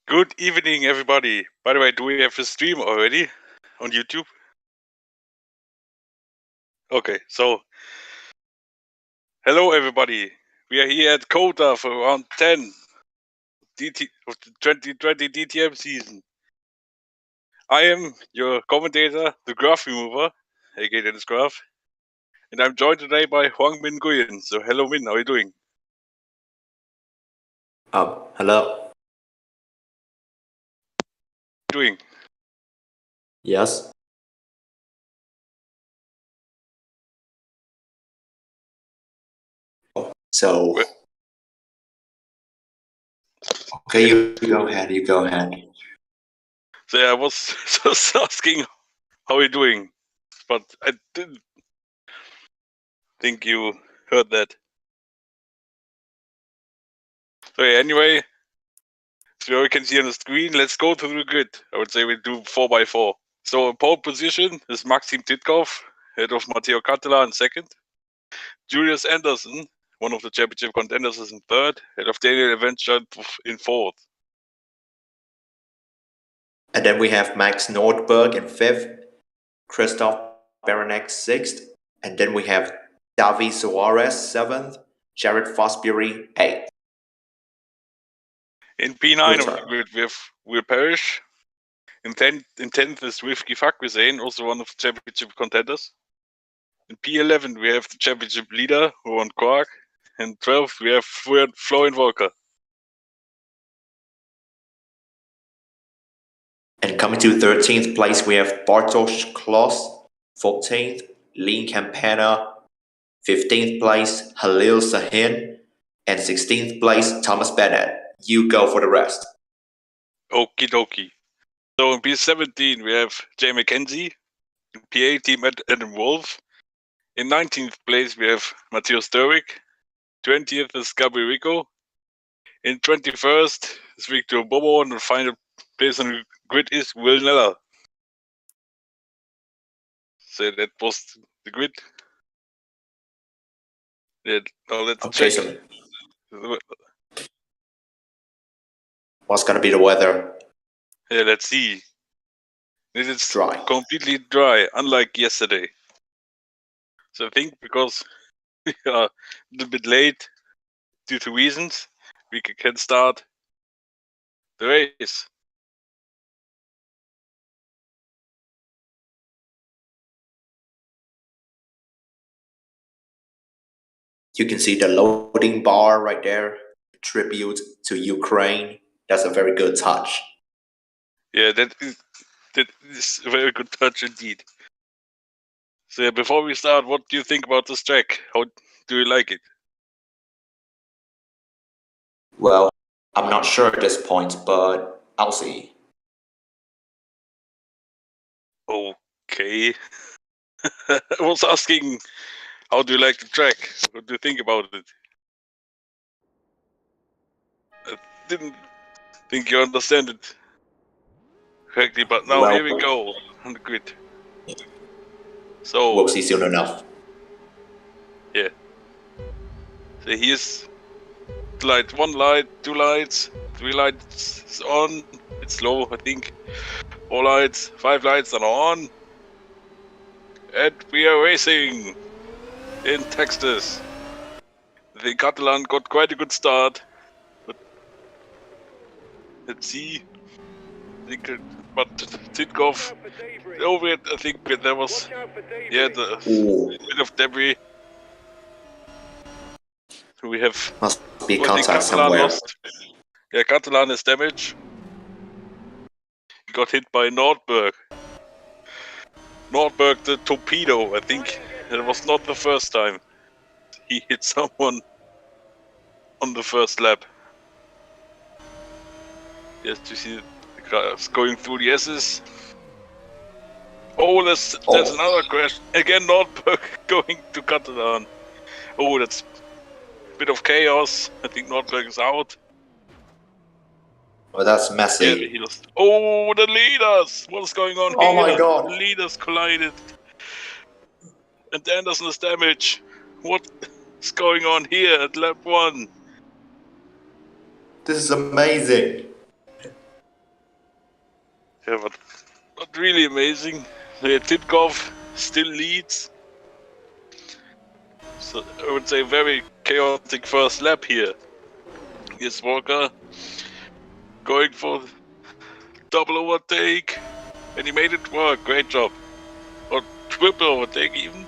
Good evening, everybody. By the way, do we have a stream already on YouTube? Okay, so hello, everybody. We are here at Kota for round 10 of the 2020 DTM season. I am your commentator, the Graph Remover, aka Dennis Graph, and I'm joined today by Huang Min Nguyen. So, hello, Min. How are you doing? Hello. Doing? Yes. So, okay, you go ahead. So, yeah, I was just asking how you're doing, but I didn't think you heard that. So, yeah, anyway, so you can see on the screen, let's go through the grid. I would say we do 4x4. So, pole position is Maxim Titkov, head of Matteo Catala in second. Julius Anderson, one of the championship contenders, is in third. Head of Daniel Adventure in fourth. And then we have Max Nordberg in fifth, Christoph Baranek sixth, and then we have Davi Suarez seventh, Jared Fosbury eighth. In P9 of the grid, we have Will Parrish. In 10th is Rifki Fakhrizadeh, also one of the championship contenders. In P11, we have the championship leader, who won Quark. In 12th, we have Florian Volker. And coming to 13th place, we have Bartosz Klos, 14th, Lean Campana, 15th place, Halil Sahin, and 16th place, Thomas Bennett. You go for the rest. Okie dokie. So in P17, we have Jay McKenzie. In P18, Adam Wolf. In 19th place, we have Matthias Sturwick. 20th is Gabriel Rico. In 21st is Victor Bobo, and the final place on the grid is Will Neller. So that was the grid. Yeah, now let's check. So what's gonna be the weather? Yeah, let's see. This is dry. Completely dry, unlike yesterday. So I think because we are a little bit late due to reasons, we can start the race. You can see the loading bar right there. Tribute to Ukraine. That's a very good touch. Yeah, that is a very good touch indeed. So yeah, before we start, what do you think about this track? How do you like it? Well, I'm not sure at this point, but I'll see. Okay. I was asking, how do you like the track? What do you think about it? I didn't think you understand it correctly, but now here we go on the grid. So we'll see soon enough. Yeah. So here's the light, 1 light, 2 lights, 3 lights is on. It's low, I think. 4 lights, 5 lights are on. And we are racing in Texas. The Catalan got quite a good start. But let's see. But Titkov over it, I think there was the bit of debris. So we have must be contact somewhere. Lost. Yeah, Catalan is damaged. He got hit by Nordberg. Nordberg the torpedo, I think it was not the first time he hit someone on the first lap. Yes, you see the cars going through the S's. Oh, there's another crash. Again, Nordberg going to Catalan. Oh, that's a bit of chaos. I think Nordberg is out. Oh, that's messy. Yeah, he lost. Oh, the leaders! What's going on here? Oh my god! The leaders collided. And Anderson is damaged. What is going on here at lap 1? This is amazing. Yeah, but not really amazing. Yeah, Titkoff still leads. So I would say very chaotic first lap here. Here's Walker going for double overtake, and he made it work. Great job. Or triple overtake even.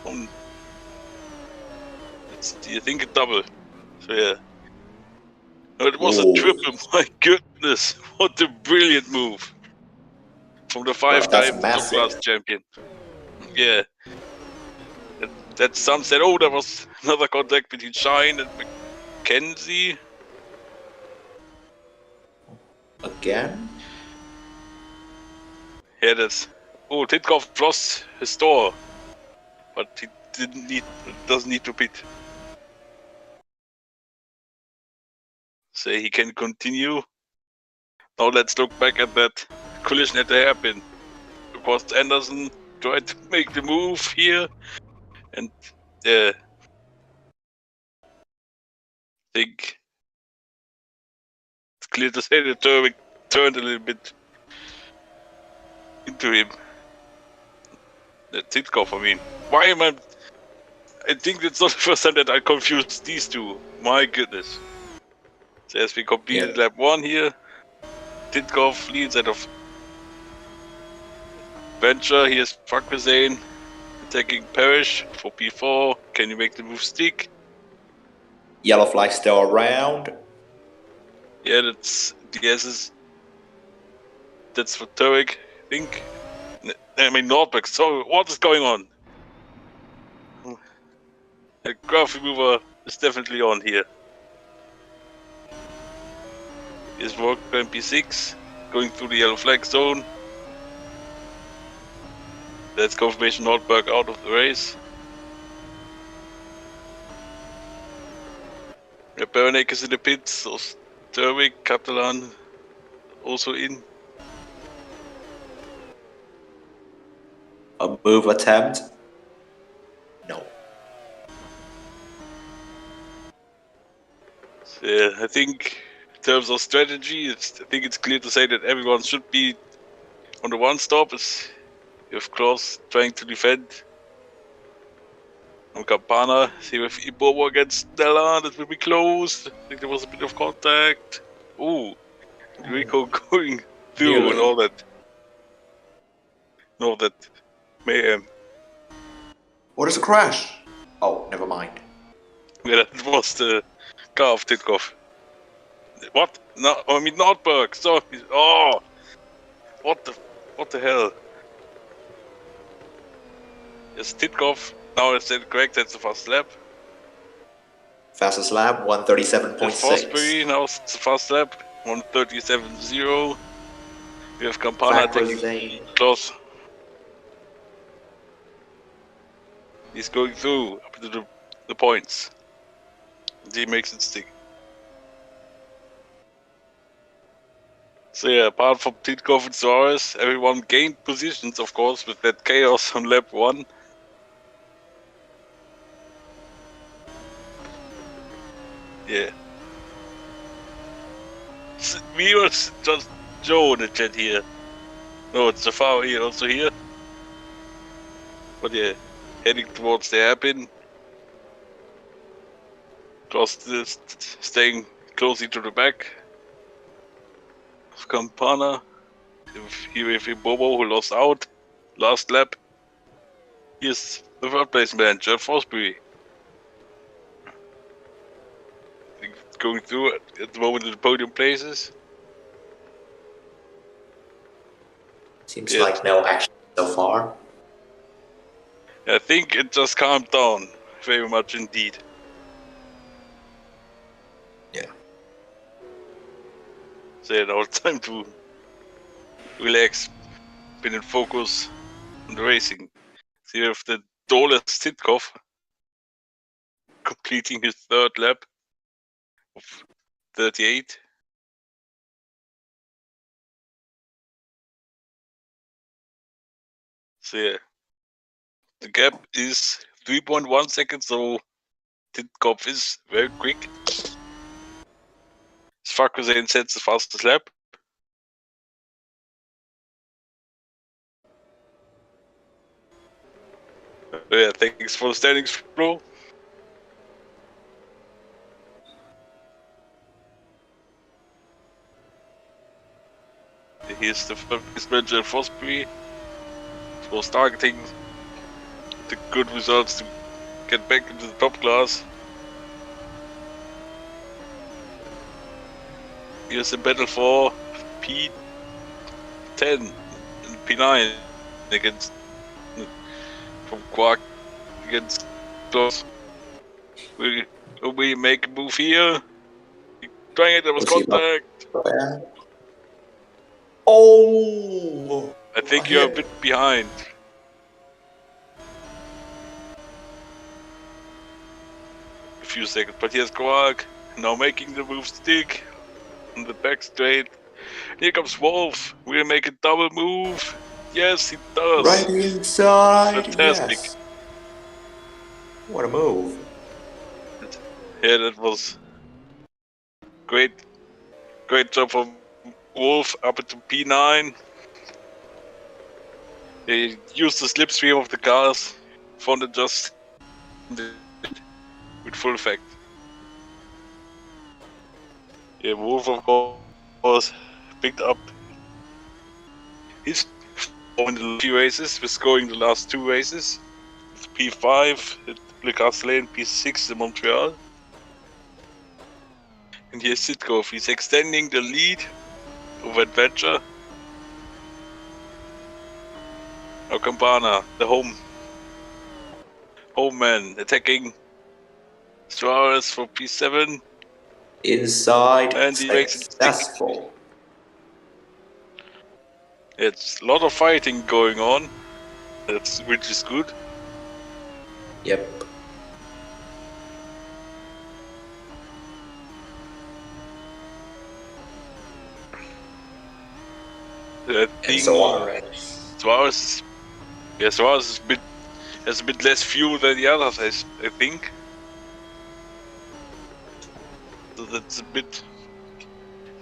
I think a double. So yeah. No, it was a triple. My goodness, what a brilliant move from the five-time top class champion. Yeah. That some said, oh, there was another contact between Shine and McKenzie. Again? Yeah, that's. Oh, Titkoff lost his door, but he doesn't need to pit. So he can continue. Now let's look back at that collision at the hairpin. Of course, Anderson tried to make the move here, and I think it's clear to say that Turvik turned a little bit into him. Titkoff, I mean. Why am I think it's not the first time that I confused these two. My goodness. So as we completed lap 1 here, Titkoff leads out of Venture. Here's Fakrazane attacking Parrish for P4. Can you make the move stick? Yellow flag still around. Yeah, that's DS's. That's for Turek, I think. I mean, Nordberg. So, what is going on? The graph remover is definitely on here. Here's Walker MP6 going through the yellow flag zone. That's confirmation Nordberg out of the race. Yeah, Beranek is in the pits, so Turvik, Catalan also in. A move attempt? No. So, yeah, I think in terms of strategy, I think it's clear to say that everyone should be on the one stop. As you have Klaus trying to defend. On Campana, see if Ibowo against Stella, that will be close. I think there was a bit of contact. Ooh, Rico going through and all that. No, that mayhem. What is a crash? Oh, never mind. Yeah, that was the car of Titkoff. What? No, I mean Nordberg. Sorry. Oh, what the hell? Yes, Titkoff. Now I said correct. That's the fast lap. Fastest lap, 137.6. Fosbury, now it's the fast lap, 137.0. We have Campana taking close. He's going through up to the points. He makes it stick. So yeah, apart from Titkoff and Suarez, everyone gained positions, of course, with that chaos on lap 1. Yeah. Viewers just Joe in the chat here. No, it's Safari also here. But yeah, heading towards the hairpin. Just staying closely to the back of Campana. Here we have Ibobo who lost out last lap. Here's the third place man, Jeff Fosbury. Going through at the moment in the podium places. Seems like no action so far. I think it just calmed down very much indeed. Yeah. So now it's time to relax, been in focus on the racing. So you have the Doles Titkoff completing his third lap of 38. So yeah, the gap is 3.1 seconds, so Titkoff is very quick. Fakrazane sets the fastest lap. Yeah, thanks for the standings, bro. Here's the first manager for Prix. He was targeting the good results to get back into the top class. Here's the battle for P10 and P9 against from Quark against Klaus. Will we make a move here? Trying it, there was contact. Oh! I think you're a bit behind. A few seconds, but here's Quark now making the move stick on the back straight. Here comes Wolf. We'll make a double move. Yes, he does. Right inside. Fantastic. Yes. What a move. Yeah, that was great. Great job from Wolf up into P9. He used the slipstream of the cars, found it just with full effect. Yeah, Wolf of course picked up his in the few races, was scoring the last two races. It's P5 at Le Castellane, P6 in Montreal. And here's Sitkov, he's extending the lead over Adventure. Now Campana, the home man, attacking Suarez for P7. Inside. And he makes it Successful. It's a lot of fighting going on, which is good. Yep. I think Suarez is has a bit less fuel than the others, I think. So that's a bit,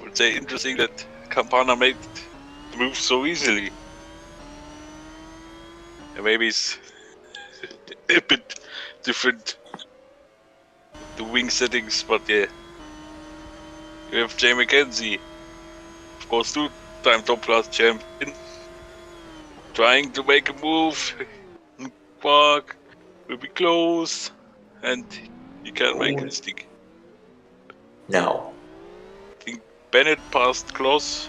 I would say, interesting that Campana made the move so easily. And maybe it's a bit different, the wing settings, but yeah. You have Jay McKenzie, of course, two-time top class champion, trying to make a move. Quark will be close, and he can't make it stick. No. I think Bennett passed close.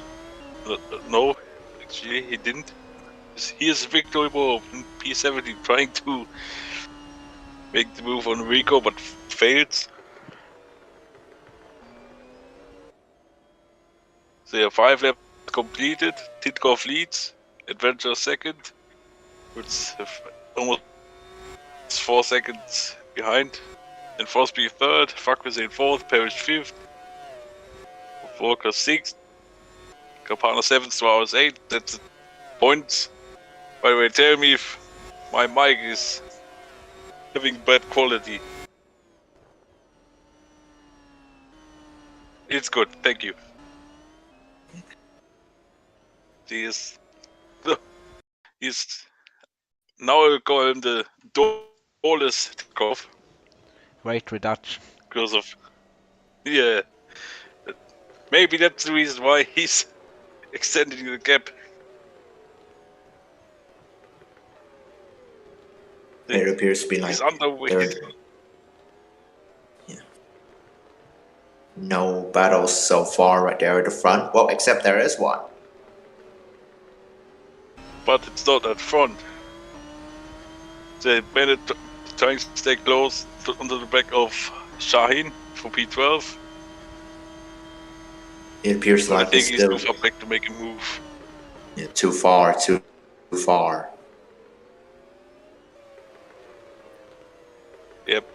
No, actually he didn't. Here's Victor Ibo in P70 trying to make the move on Rico, but fails. So yeah, 5 laps completed. Titkov leads. Adventure second. It's almost 4 seconds behind. And Frostby third. Fuckwizane fourth. Parrish fifth. Walker sixth. Campana seventh. Suarez eighth. That's points. By the way, tell me if my mic is having bad quality. It's good, thank you. He's now I'll call him the tallest Titkov. Weight reduction. Because of, yeah, maybe that's the reason why he's extending the gap. It appears to be like he's underweight. Yeah. No battles so far right there at the front. Well, except there is one. But it's not at front. The Bennett trying to stay close under the back of Shaheen for P12. It appears like I think he's still too far back to make a move. Yeah, too far. Yep.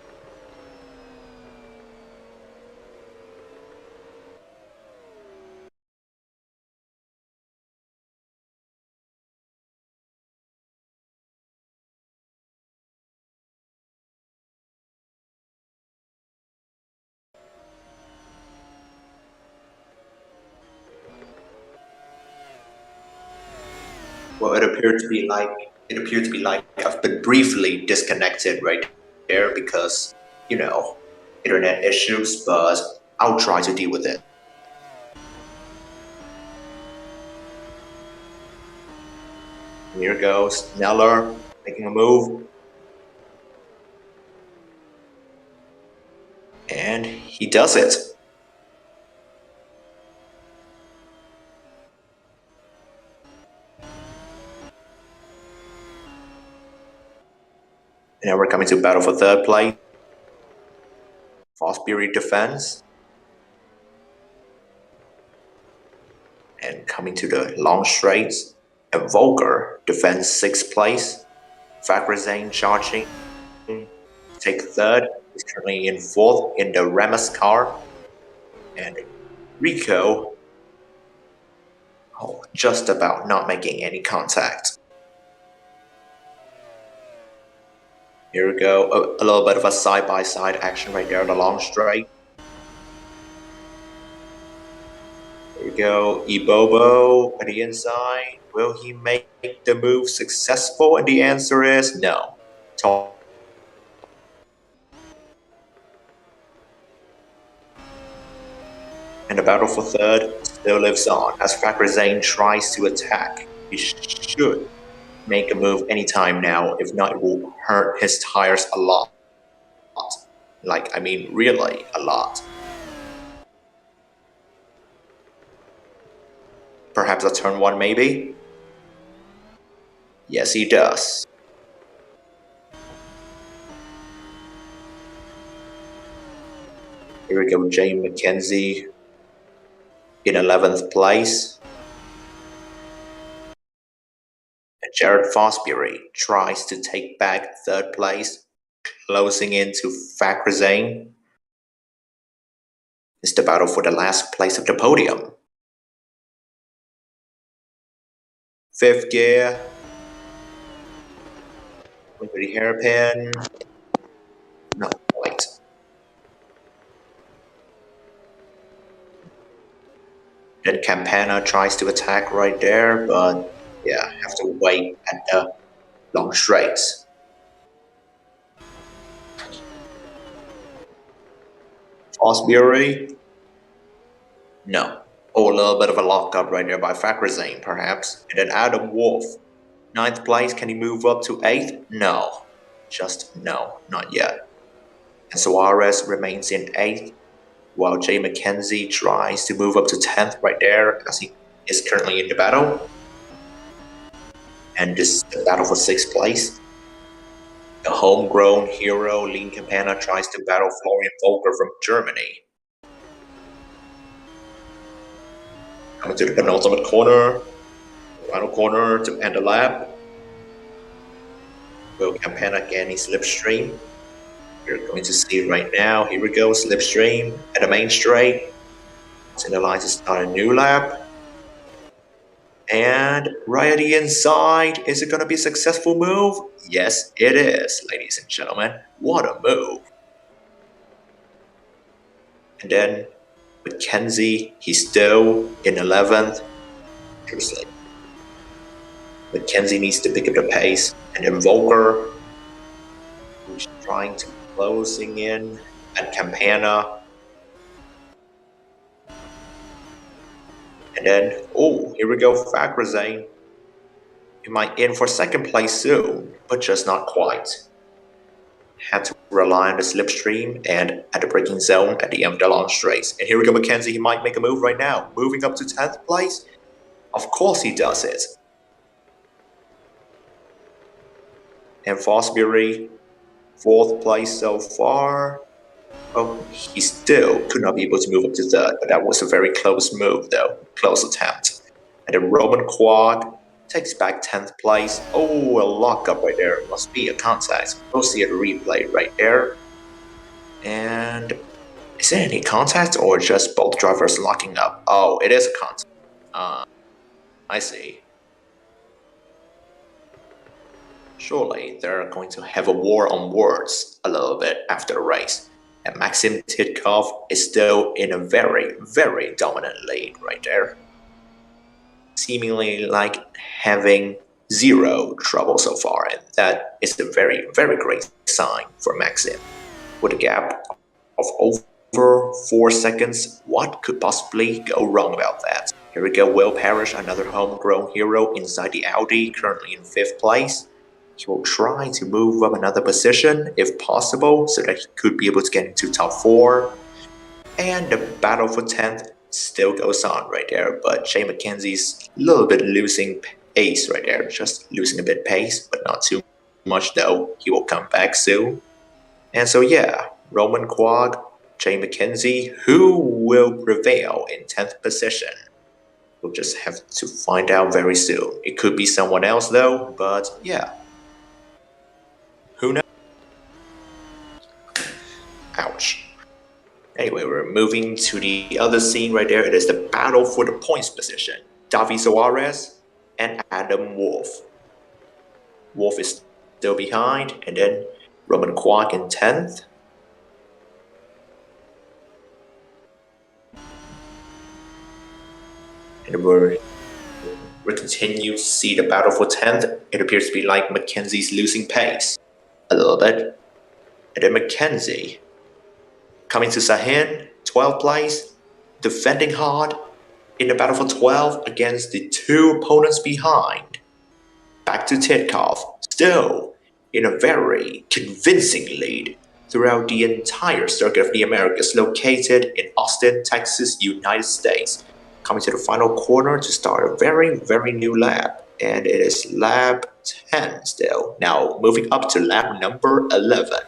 Well, it appeared to be like it appeared to be like I've been briefly disconnected right there because, internet issues, but I'll try to deal with it. Here goes Neller making a move. And he does it. And now we're coming to battle for third place. Fosbury defends. And coming to the long straights. And Volker defends 6th place. Fagrazane charging. Take third. He's currently in 4th in the Ramus car. And Rico, just about not making any contact. Here we go, a little bit of a side-by-side action right there on the long straight. Here we go, Ibobo at the inside. Will he make the move successful? And the answer is no. And the battle for third still lives on as Fagrazane tries to attack. He should make a move anytime now. If not, it will hurt his tires a lot. Really a lot. Perhaps a turn 1 maybe? Yes, he does. Here we go, Jay McKenzie in 11th place. And Jared Fosbury tries to take back 3rd place, closing into Fagrazane. It's the battle for the last place of the podium. 5th gear. With the hairpin. Not quite. Then Campana tries to attack right there, but yeah, have to wait at the long straights. Fosbury? No. A little bit of a lockup right there by Fagrazane, perhaps. And then Adam Wolf. 9th place, can he move up to 8th? No. Just no, not yet. And Suarez remains in 8th, while Jay McKenzie tries to move up to 10th right there, as he is currently in the battle. And this is the battle for 6th place. The homegrown hero, Lean Campana, tries to battle Florian Volker from Germany. Coming to the penultimate corner, final corner to end the lap. Will Campana gain his slipstream? You're going to see right now. Here we go, slipstream at the main straight. It's in the line to start a new lap. And right at the inside, is it going to be a successful move? Yes, it is, ladies and gentlemen. What a move. And then McKenzie, he's still in 11th. Seriously. McKenzie needs to pick up the pace. And then Volker, who's trying to closing in at Campana. And then, here we go, Fagrazane. He might in for 2nd place soon, but just not quite. Had to rely on the slipstream and at the braking zone at the end of the long straights. And here we go, McKenzie, he might make a move right now. Moving up to 10th place? Of course he does it. And Fosbury, 4th place so far. He still could not be able to move up to 3rd, but that was a very close move though. Close attempt. And then Roman Quad takes back 10th place. A lockup right there. Must be a contact. We'll see a replay right there. And is there any contact or just both drivers locking up? Oh, it is a contact. I see. Surely they're going to have a war on words a little bit after the race. And Maxim Titkov is still in a very, very dominant lead right there. Seemingly like having zero trouble so far, and that is a very, very great sign for Maxim. With a gap of over 4 seconds, what could possibly go wrong about that? Here we go, Will Parrish, another homegrown hero inside the Audi, currently in 5th place. He will try to move up another position if possible, so that he could be able to get into top 4. And the battle for 10th still goes on right there, but Shane McKenzie's a little bit losing pace right there, just losing a bit pace, but not too much though. He will come back soon. And so yeah, Roman Quagg, Shane McKenzie, who will prevail in 10th position? We'll just have to find out very soon. It could be someone else though, but yeah. Who knows? Ouch. Anyway, we're moving to the other scene right there. It is the battle for the points position. Davi Soares and Adam Wolf. Wolf is still behind, and then Roman Quagg in 10th. And we continue to see the battle for 10th. It appears to be like Mackenzie's losing pace a little bit. And then Mackenzie coming to Sahin, 12th place, defending hard in the battle for 12 against the 2 opponents behind. Back to Titkov, still in a very convincing lead throughout the entire circuit of the Americas, located in Austin, Texas, United States. Coming to the final corner to start a very, very new lap, and it is lap 10 still. Now moving up to lap number 11.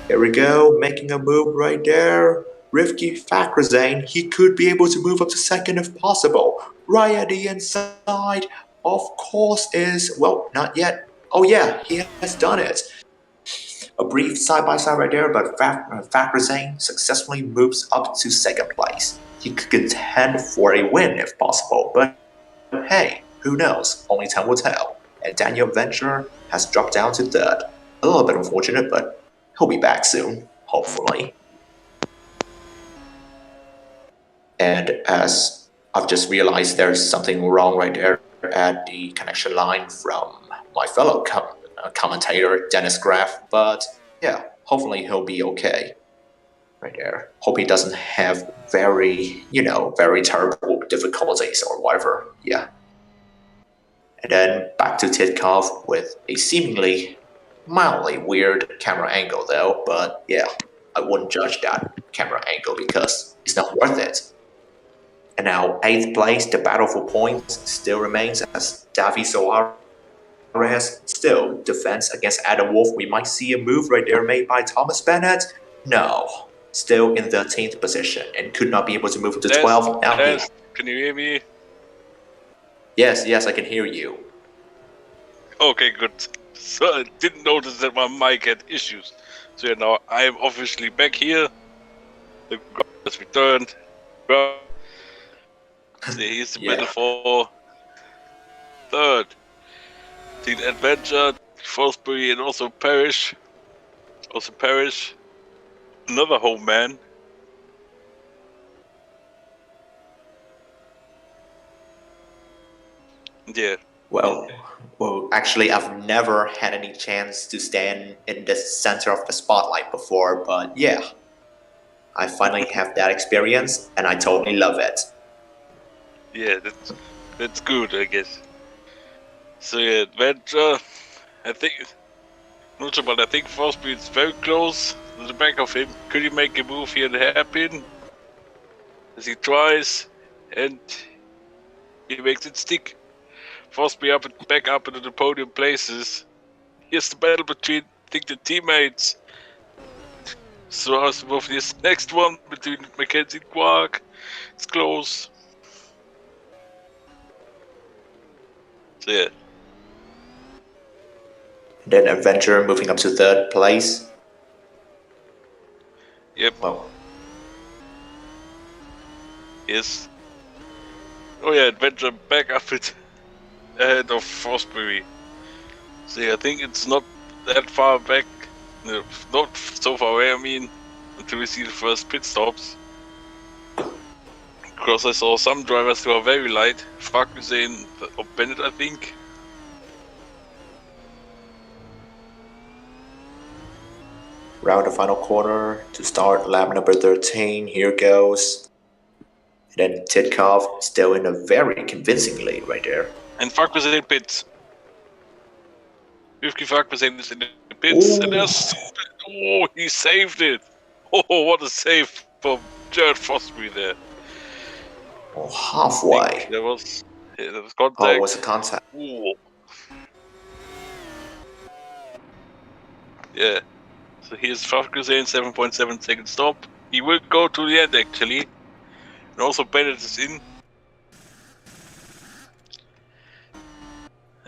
Here we go, making a move right there. Rivki Fakhrizadeh, he could be able to move up to 2nd if possible. Right at the inside, of course, is, well, not yet. Oh yeah, he has done it. A brief side-by-side right there, but Fakhrizadeh successfully moves up to 2nd place. He could contend for a win if possible, but hey, who knows? Only time will tell. And Daniel Venture has dropped down to 3rd. A little bit unfortunate, but he'll be back soon, hopefully. And as I've just realized, there's something wrong right there at the connection line from my fellow commentator, Dennis Graff. But yeah, hopefully he'll be okay. Right there. Hope he doesn't have very terrible difficulties or whatever. Yeah. And then back to Titkov with a seemingly mildly weird camera angle though, but yeah, I wouldn't judge that camera angle because it's not worth it. And now 8th place, the battle for points still remains as Davi Soares still defends against Adam Wolf. We might see a move right there made by Thomas Bennett. No. Still in 13th position and could not be able to move to 12. Now can you hear me? Yes, I can hear you. Okay, good. So I didn't notice that my mic had issues. So yeah, now I am officially back here. The crowd has returned. So here's the battle for 3rd. Team Adventure, Fosbury, and also Parrish. Another home man. Yeah. Well, actually, I've never had any chance to stand in the center of the spotlight before, but yeah, I finally have that experience, and I totally love it. Yeah, that's good, I guess. So yeah, Adventure, I think Fosbury is very close to the back of him. Could he make a move here and happen? As he tries, and he makes it stick. Fosbury back up into the podium places. Here's the battle between, I think, the teammates. So I was move this next one between Mackenzie and Quagg. It's close. So yeah. Then Adventure moving up to 3rd place. Yep. Well. Yes. Oh yeah, Adventure back up it ahead of Fosbury. So yeah, I think it's not that far back. No, not so far away, I mean, until we see the first pit stops. Because I saw some drivers who are very light. Fakhrizadeh or Bennett, I think. Round the final corner to start lap number 13. Here goes. And then Titkov still in a very convincing lead right there. And Farkas in pits. 55% is in the pits. And there's... Oh, he saved it. Oh, what a save from Jared Fosbury there. Oh, halfway. There was contact. Oh, it was a contact. Ooh. Yeah. So here's Farkas in 7.7 second stop. He will go to the end actually. And also Bennett is in.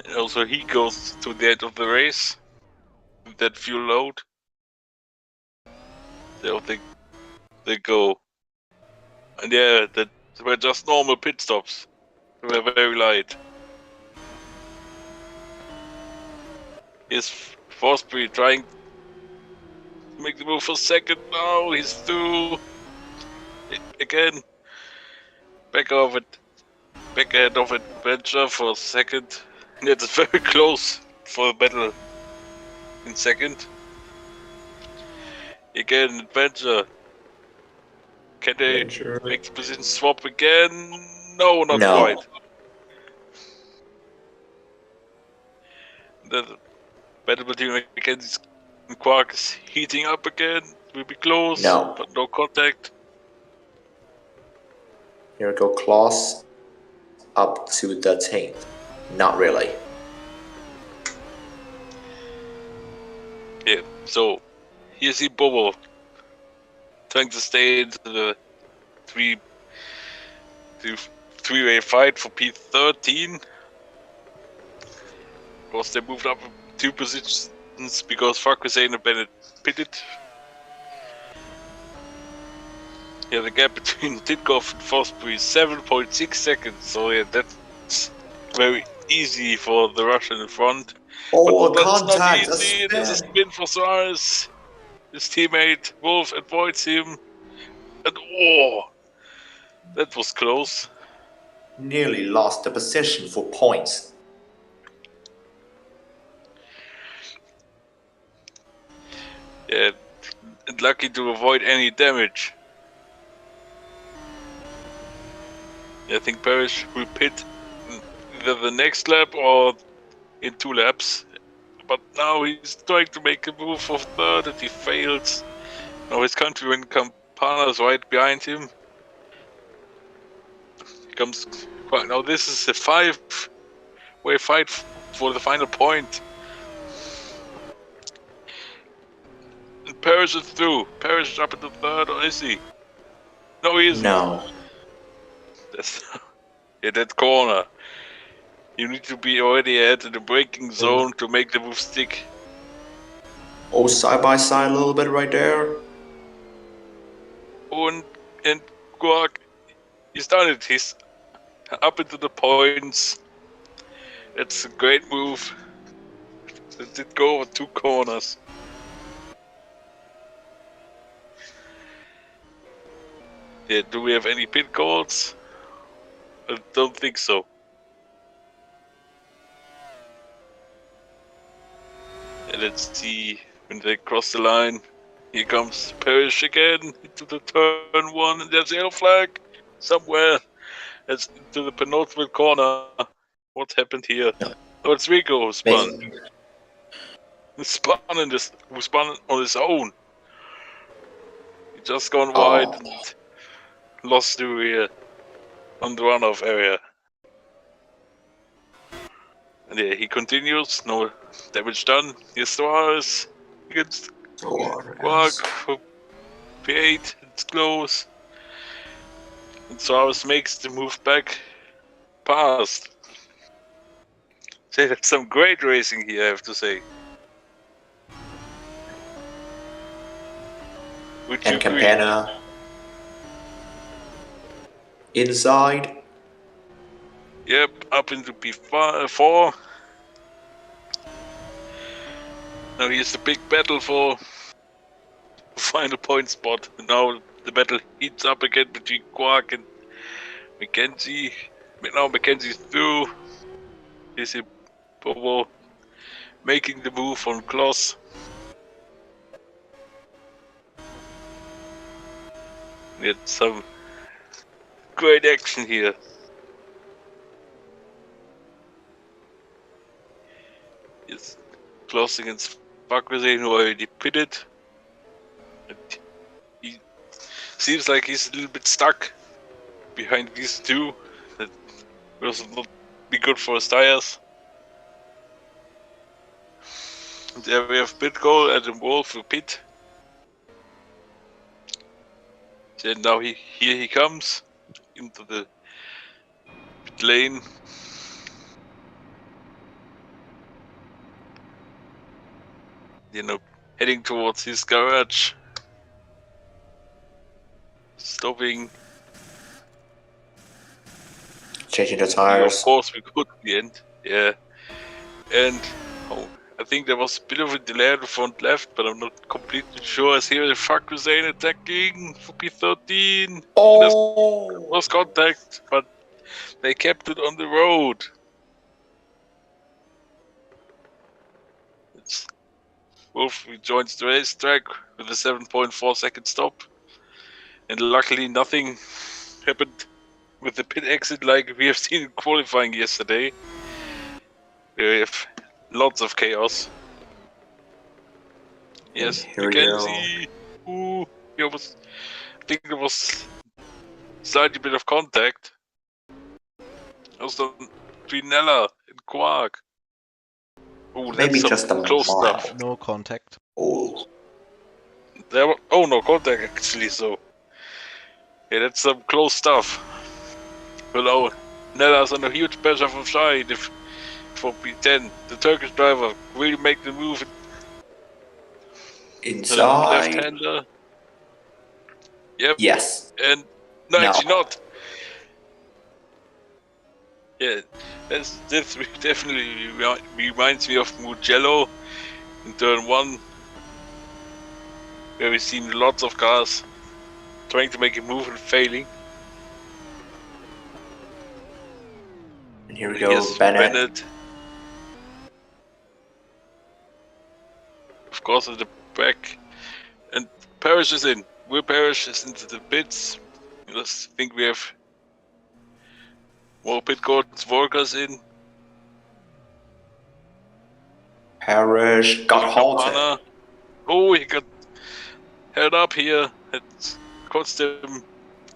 And also he goes to the end of the race with that fuel load. So they go. And yeah, that were just normal pit stops. They were very light. Here's Fosbury trying to make the move for second. No, he's through. Again. Back ahead of Adventure for second. Yeah, it's very close for a battle in second. Again, Adventure. Can they make the position swap again? No, not quite. The battle between Mackenzie and Quark is heating up again. Will be close, but no contact. Here go Klaus up to the 10th. Not really. Yeah, so here's the Bobo trying to stay into the three-way fight for P13. Of course, they moved up 2 positions because Farkas and Bennett pitted. Yeah, the gap between Titkov and Fosbury is 7.6 seconds, so yeah, that's very easy for the Russian in front. Oh, but contact! Not easy. There's a spin for Suarez. His teammate Wolf avoids him, and that was close. Nearly lost the position for points. Yeah, and lucky to avoid any damage. I think Parrish will pit either the next lap or in 2 laps. But now he's trying to make a move for third and he fails. Now his countryman Campana is right behind him. He comes quite now. This is a 5-way fight for the final point. And Parrish is through. Parrish is up into third, or is he? No, he isn't. No. In that corner. You need to be already ahead in the braking zone to make the move stick. Oh, side by side a little bit right there. Oh, and Quark, he's done it. He's up into the points. It's a great move. It did go over 2 corners. Yeah, do we have any pit calls? I don't think so. And let's see when they cross the line. Here comes Parrish again into the turn 1, and there's a yellow flag somewhere. It's into the penultimate corner. What happened here? Oh, it's Rico who spun. Who spun on his own. He just gone wide and lost the rear on the runoff area. And yeah, he continues. No damage done. Here's Suarez against Quark for P8. It's close. And Suarez makes the move back past. So that's some great racing here, I have to say. And Campana inside. Yep, up into P4. Now here's the big battle for the final point spot. Now the battle heats up again between Quark and Mackenzie. Now Mackenzie's through. Here's Bobo making the move on Kloss. We had some great action here. It's close against Bakruzin, who already pitted. And he seems like he's a little bit stuck behind these two. That will not be good for his tires. And there we have pit goal at the wall for pit. Then now here he comes into the pit lane. You know, heading towards his garage. Stopping. Changing the Of tires. course we could at the end. Yeah. And I think there was a bit of a delay at the front left, but I'm not completely sure. I see the Bakruzin attacking for P13. Oh! Lost contact, but they kept it on the road. Wolf rejoins the racetrack with a 7.4 second stop. And luckily nothing happened with the pit exit like we have seen in qualifying yesterday. We have lots of chaos. Yes, Here we Mackenzie. Ooh, I think there was slightly bit of contact. Also between Nella and Quark. Oh, Maybe that's just some a close mile. stuff. No contact. Oh. No contact actually. So yeah, that's some close stuff. But oh, Nella's under huge pressure from Shine. For P10, the Turkish driver really make the move. Inside. Left-hander. Yep. Yes. And no, No. actually not. Yeah, this definitely reminds me of Mugello in turn 1, where we've seen lots of cars trying to make a move and failing. And here we go, Yes, Bennett. Of course, at the back. And Parrish is in. Will Parrish is into the pits. I think we have more pit courts. Volker's in. Parrish got halted. Campana. Oh, he got held up here. It cost him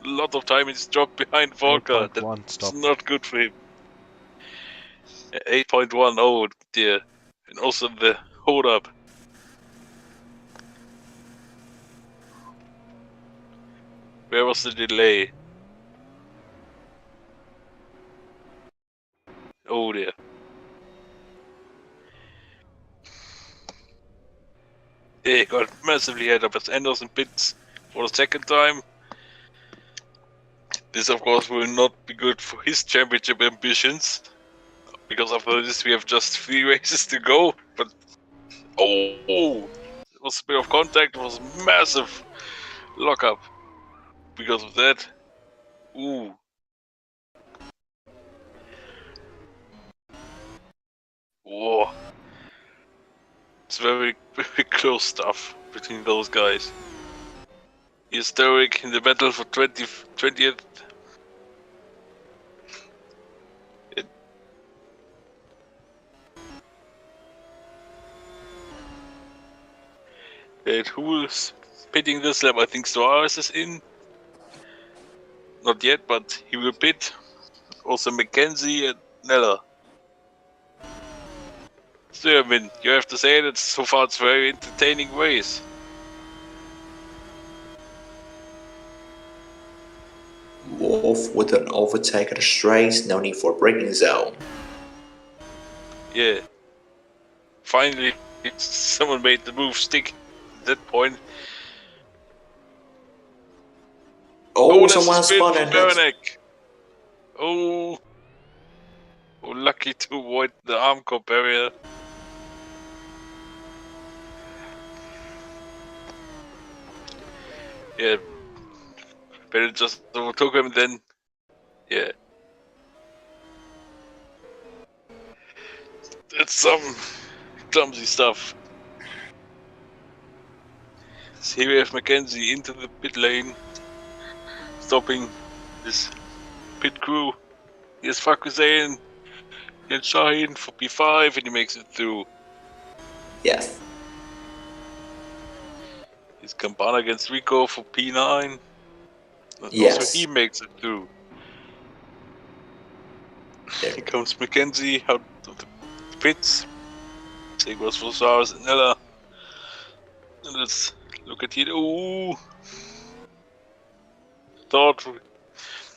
a lot of time. He's dropped behind Volker. 8.1 That's stop. not good for him. 8.1, oh dear. And also the hold up. Where was the delay? Oh dear. He got massively head up as Anderson pits for the second time. This of course will not be good for his championship ambitions. Because after this we have just 3 races to go. But oh, it was a bit of contact, it was massive lockup. Because of that. Ooh. Whoa. It's very, very close stuff between those guys. Historic in the battle for 20th. Who's pitting this lap? I think Suarez is in. Not yet, but he will pit. Also Mackenzie and Nella. So, I mean, you have to say that so far it's very entertaining race. Wolf with an overtake at the straight, no need for braking zone. Yeah. Finally, someone made the move stick at that point. Oh, that's someone a spin spun for and Baranek. Oh, lucky to avoid the arm core barrier. Yeah, but it just overtook him then. Yeah. That's some clumsy stuff. So here we have Mackenzie into the pit lane. stopping this pit crew. Here's Fakusein and Shine for P5, and he makes it through. Yes. Here's Campana against Rico for P9. And Yes. also he makes it through. There. Here comes Mackenzie out of the pits. Same goes for Saras and Nella. And let's look at it. Ooh! Thought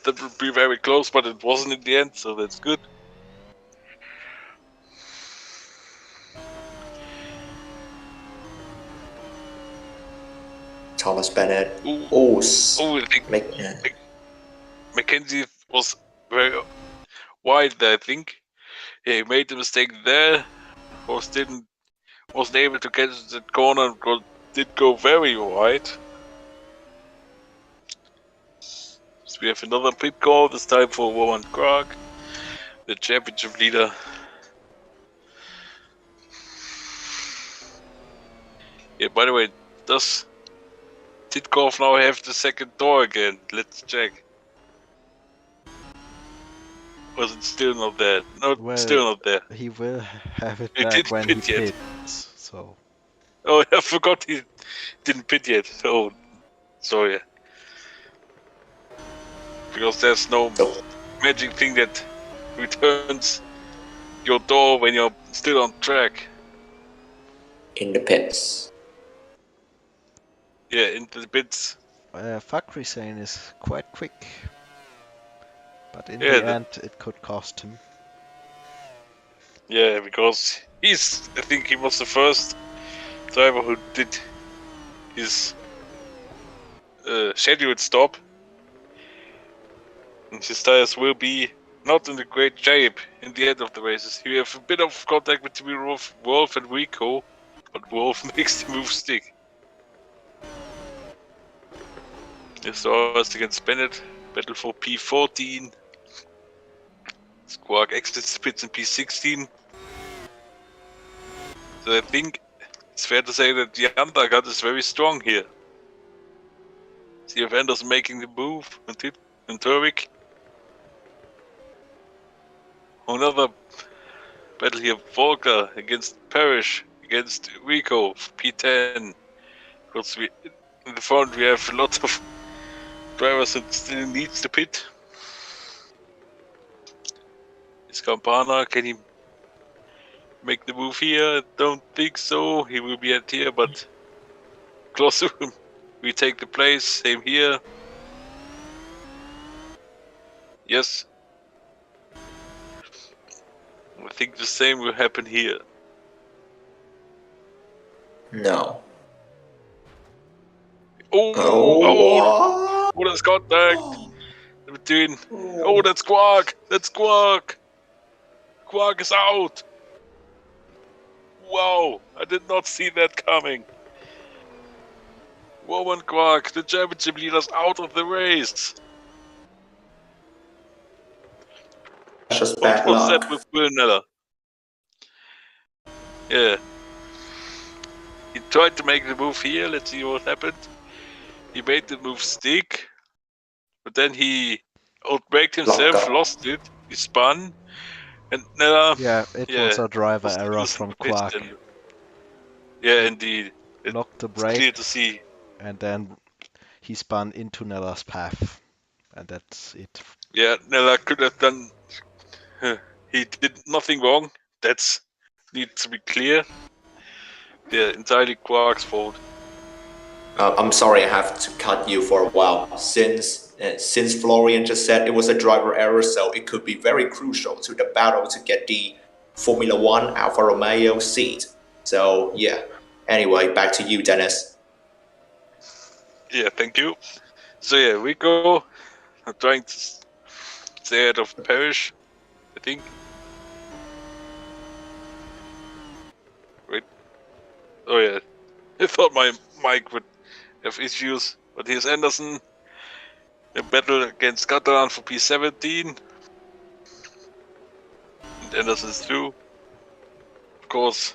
that would be very close, but it wasn't in the end, so that's good. Thomas Bennett. Ooh. Oh, I think like, Mackenzie was very wide there, I think. Yeah, he made the mistake there. Wasn't able to catch that corner. Did go very wide. So we have another pit call, this time for Roman Krag, the championship leader. Yeah, by the way, does Titkov now have the second door again? Let's check. Was it still not there? No, Well, still not there. He will have it He back didn't when he pit yet. pits, so... Oh, I forgot he didn't pit yet. Oh, sorry. Because there's no magic thing that returns your door when you're still on track. in the pits. Yeah, into the pits. Fakhri-Sane is quite quick. But in Yeah, the end, it could cost him. Yeah, because I think he was the first driver who did his scheduled stop. And his tires will be not in a great shape in the end of the races. You have a bit of contact between Wolf and Rico, but Wolf makes the move stick. Yes, RS against Bennett, battle for P14. Squawk exits pits in P16. So I think it's fair to say that the undercut is very strong here. See if Anderson making the move and Turvik. Another battle here, Volker against Parrish against Rico for P10. Because in the front we have a lot of drivers that still needs the pit. Is Campana, can he make the move here? I don't think so. He will be at here, but close to him. We take the place, same here. Yes. I think the same will happen here. No. Oh, that's contact between. Oh, that's Quark. That's Quark. Quark is out. Wow, I did not see that coming. Roman Quark, the championship leader's out of the race. Just What bad was luck. that with Brunella? Yeah. He tried to make the move here. Let's see what happened. He made the move stick, but then he outbraked himself, lost it. He spun, and Yeah, it was a driver error from Quark. Yeah, indeed. Locked the It's clear brake, to see. and then he spun into Nella's path. And that's it. Yeah, Nella could have done. He did nothing wrong. That's needs to be clear. Yeah, entirely Quark's fault. I'm sorry, I have to cut you for a while. Since Florian just said it was a driver error, so it could be very crucial to the battle to get the Formula One Alfa Romeo seat. So yeah. Anyway, back to you, Dennis. Yeah, thank you. So yeah, Rico, I'm trying to stay ahead of Parrish, I think. Wait. Oh yeah, I thought my mic would have issues, but here's Anderson. A battle against Catalan for P17. And Anderson's through. Of course.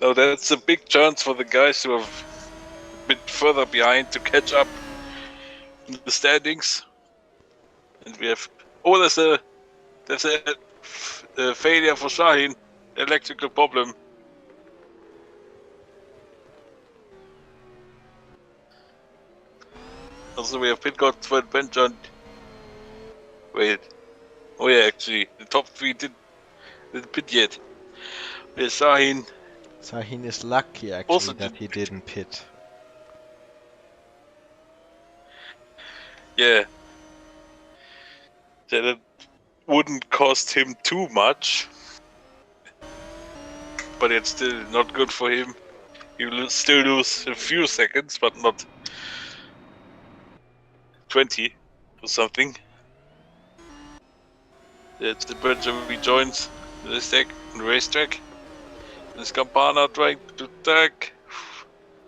Now that's a big chance for the guys who are a bit further behind to catch up in the standings. And we have there's a failure for Shahin, electrical problem. Also we have pit got for adventure. Wait. Oh yeah, actually the top 3 didn't pit yet. There's Shahin. Shahin is lucky actually Also that he didn't pit. Yeah. That wouldn't cost him too much. But it's still not good for him. He will still lose a few seconds, but not 20 or something. It's the Belgium rejoins the racetrack. There's Campana trying to attack.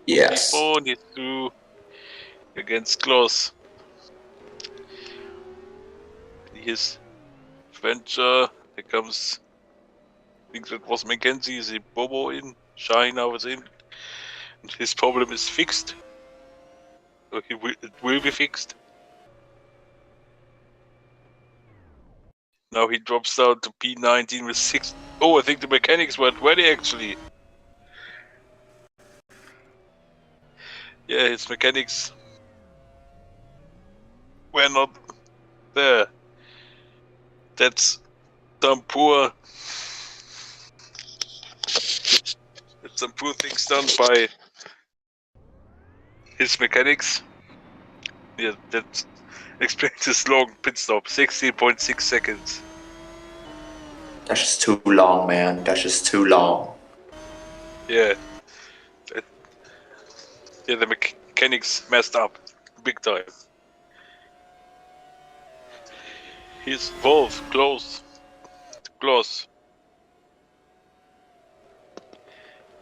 Yes. GP4 needs to against Klaus. Here's Venture. Here comes, I think that was Mackenzie. Is Bobo in? Shine now is in. And his problem is fixed. Or it will be fixed. Now he drops down to P19 with 6. Oh, I think the mechanics weren't ready actually. Yeah, his mechanics were not there. That's some poor things done by his mechanics. Yeah, that explains his long pit stop, 16.6 seconds. That's just too long, man. That's just too long. Yeah. Yeah, the mechanics messed up big time. He's Wolf, close.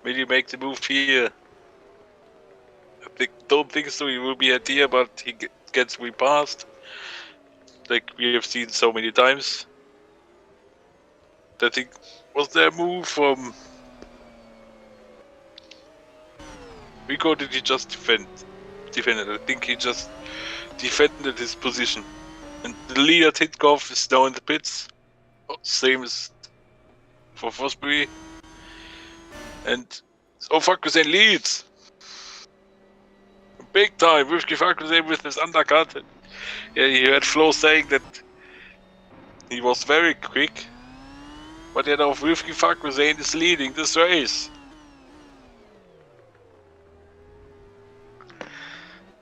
Will he make the move here? Don't think so. He will be at here, but he gets repassed, like we have seen so many times. I think was there a move from Rico? Did he just defend it? I think he just defended his position. And the leader Titkoff is now in the pits, same as for Fosbury. And Fakusen leads big time. Rivki Fakusen with his undercut. Yeah, you heard Flo saying that he was very quick, but you know, Rivki Fakusen is leading this race.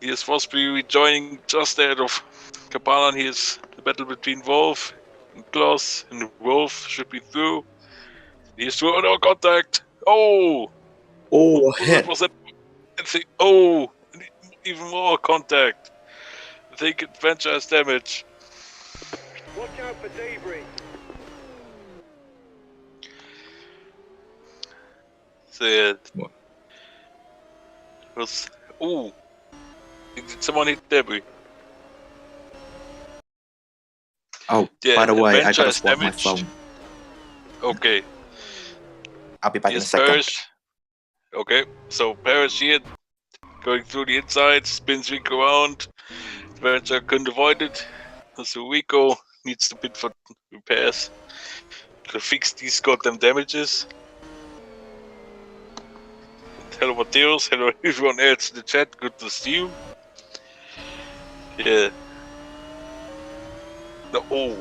Here's Fosbury rejoining just ahead of Kapalan. Here's the battle between Wolf and Klaus, and Wolf should be through. He's through, no contact. Oh! Hit. Oh! Even more contact. I think Adventure has damage. Watch out for debris. What? Was did someone hit debris? Oh, yeah, by the way, I gotta is swap my damaged. phone. Okay. I'll be back in a Here's second. Parrish. Okay, so Parrish here, going through the inside, spins Rico around. Adventure couldn't avoid it. So Rico needs to pit for repairs to fix these goddamn damages. Hello Mateos, hello everyone else in the chat, good to see you. Yeah. No,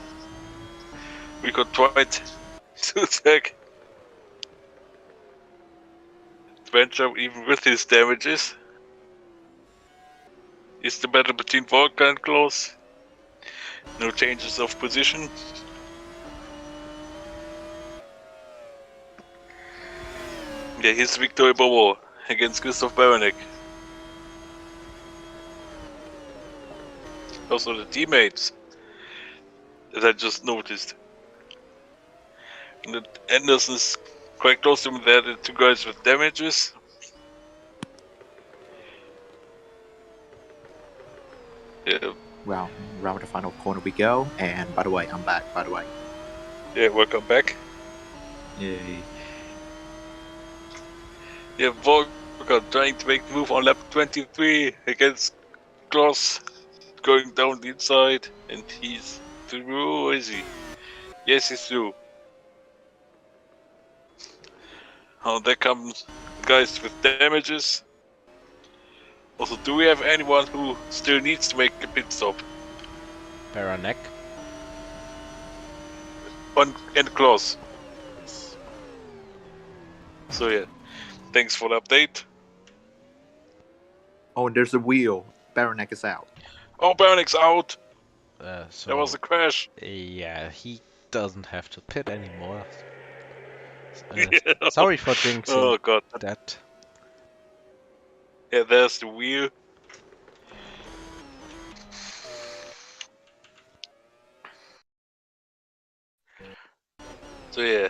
Rico tried to attack Adventure even with his damages. Is the battle between Volker and Klaus. No changes of position. Yeah, here's Victor Bobo against Christoph Baranek. Also the teammates that I just noticed. And Anderson's quite close to him there, the two guys with damages. Yeah. Round the final corner we go, and by the way, I'm back, by the way. Yeah, welcome back. Yay. Yeah, Volker trying to make the move on lap 23 against Klaus. going down the inside, and he's through, is he? Yes, he's through. Oh, there comes guys with damages. Also, do we have anyone who still needs to make a pit stop? Baranek. And Klaus. Yes. So yeah, thanks for the update. Oh, and there's a wheel. Baranek is out. Oh, Baronix out! So There was a crash. yeah, he doesn't have to pit anymore. Yeah. Sorry for jinxing Oh god. that. Yeah, there's the wheel. So yeah.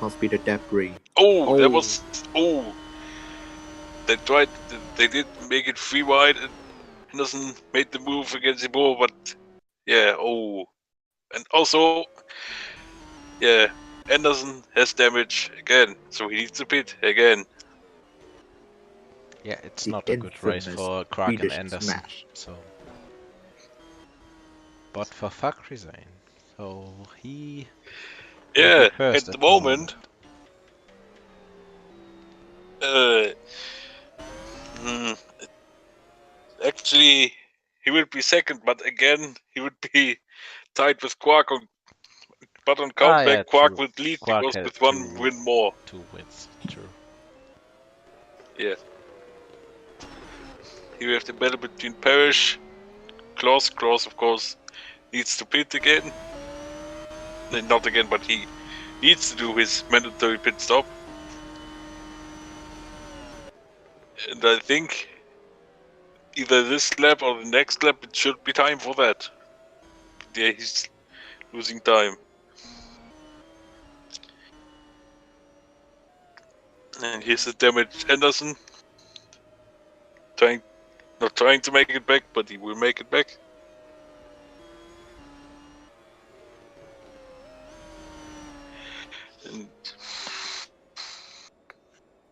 Must be the debris. Oh, Oh. that was... Oh! They tried... They did make it free wide, and Henderson made the move against the ball, but... Yeah, oh. And also... Yeah, Anderson has damage again, so he needs to pit again. Yeah, it's The not a good race infamous for Quark and Swedish Anderson. smash. So, but for Fakrizane, so he will Yeah, be first at the moment... Actually, he would be second, but again, he would be tied with Quark on... But on comeback, yeah, Quark true. would lead Quark because had with one win more. 2 wins, true. Yeah. Here we have the battle between Parrish, Klaus. Klaus, of course, needs to pit again. No, not again, but he needs to do his mandatory pit stop. And I think either this lap or the next lap, it should be time for that. But yeah, he's losing time. And here's the damaged Anderson. Not trying to make it back, but he will make it back. And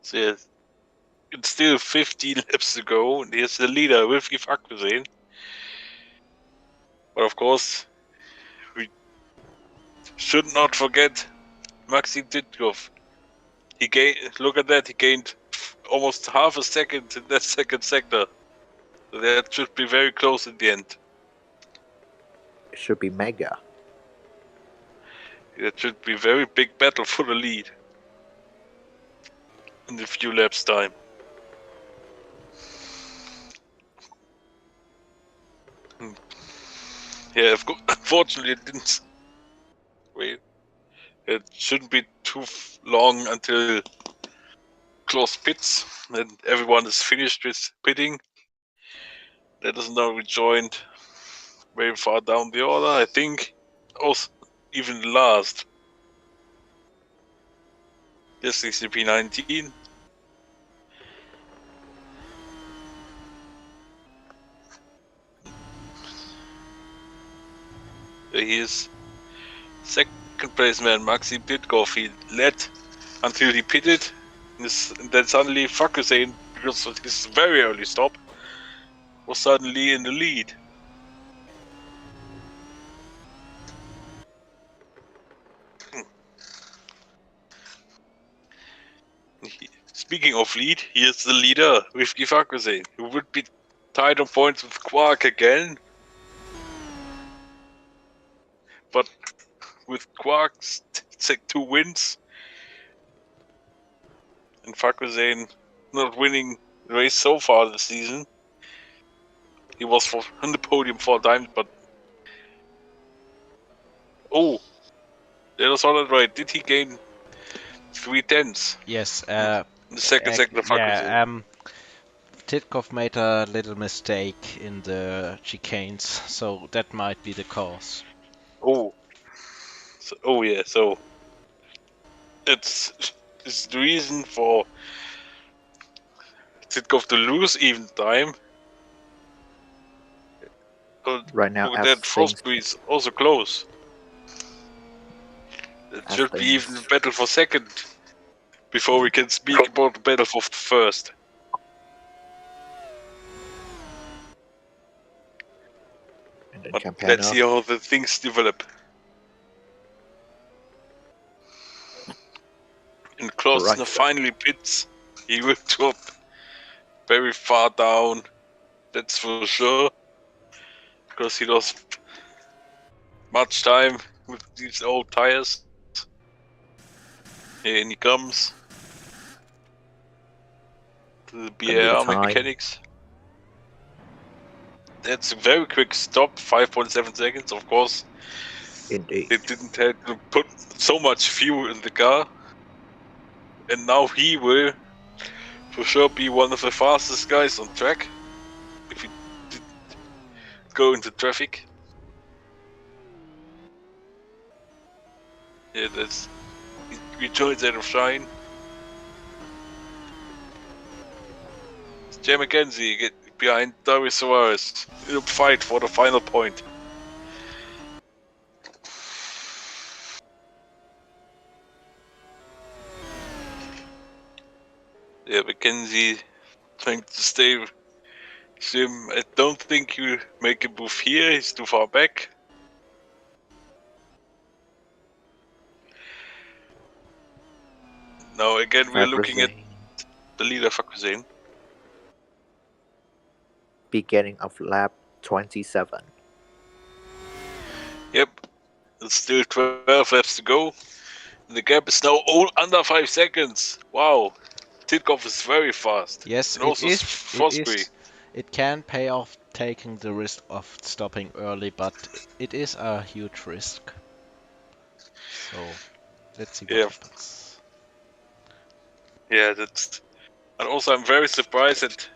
so yeah, it's still 15 laps to go, and here's the leader with Fakrizane. But of course, we should not forget Maxim Titkov. He gained, look at that, he gained almost half a second in that second sector. So that should be very close in the end. It should be mega. That should be a very big battle for the lead in a few laps time. Yeah, unfortunately it didn't. Wait, it shouldn't be too long until close pits, and everyone is finished with pitting. That is now rejoined very far down the order, I think. Also, even last. This is CP19. He is second place man Maxim Titkov. He led until he pitted, and then suddenly Fakrizane, because of his very early stop, was suddenly in the lead. Speaking of lead, here's the leader, Rifki Fakrizane, who would be tied on points with Quark again. But with Quark's 2 wins, and Fakrizane not winning the race so far this season, he was on the podium 4 times, but... Oh! Did I saw that right? Did he gain 3 tenths? Yes, in the second sector of Fakrizane? yeah, Titkov made a little mistake in the chicanes, so that might be the cause. Oh. So, oh yeah, so... It's the reason for Titkov to lose even time. Right now, as that things, Frostby is also close. It As should be things- even battle for second before we can speak about the battle for first. But Campana. let's see how the things develop. And Klausner Right. finally pits. He will drop very far down. That's for sure. Because he lost much time with these old tires. Here he comes. To the Gonna be the BAR time. mechanics. That's a very quick stop, 5.7 seconds, of course. Indeed. They didn't have to put so much fuel in the car. And now he will for sure be one of the fastest guys on track. If he did go into traffic. Yeah, that's... He rejoins out of shine. Jay McKenzie get behind Darius Suarez. It'll fight for the final point. Yeah, McKenzie trying to stay Sim. I don't think you make a move here, he's too far back. Now again we're looking at the leader Fakuzain. Beginning of lap 27. Yep, it's still 12 laps to go. And the gap is now all under 5 seconds. Wow, Titkoff is very fast. Yes, and it also is. It Fosbury. is. It can pay off taking the risk of stopping early, but it is a huge risk. So let's see what happens. Yeah, that's... And also I'm very surprised that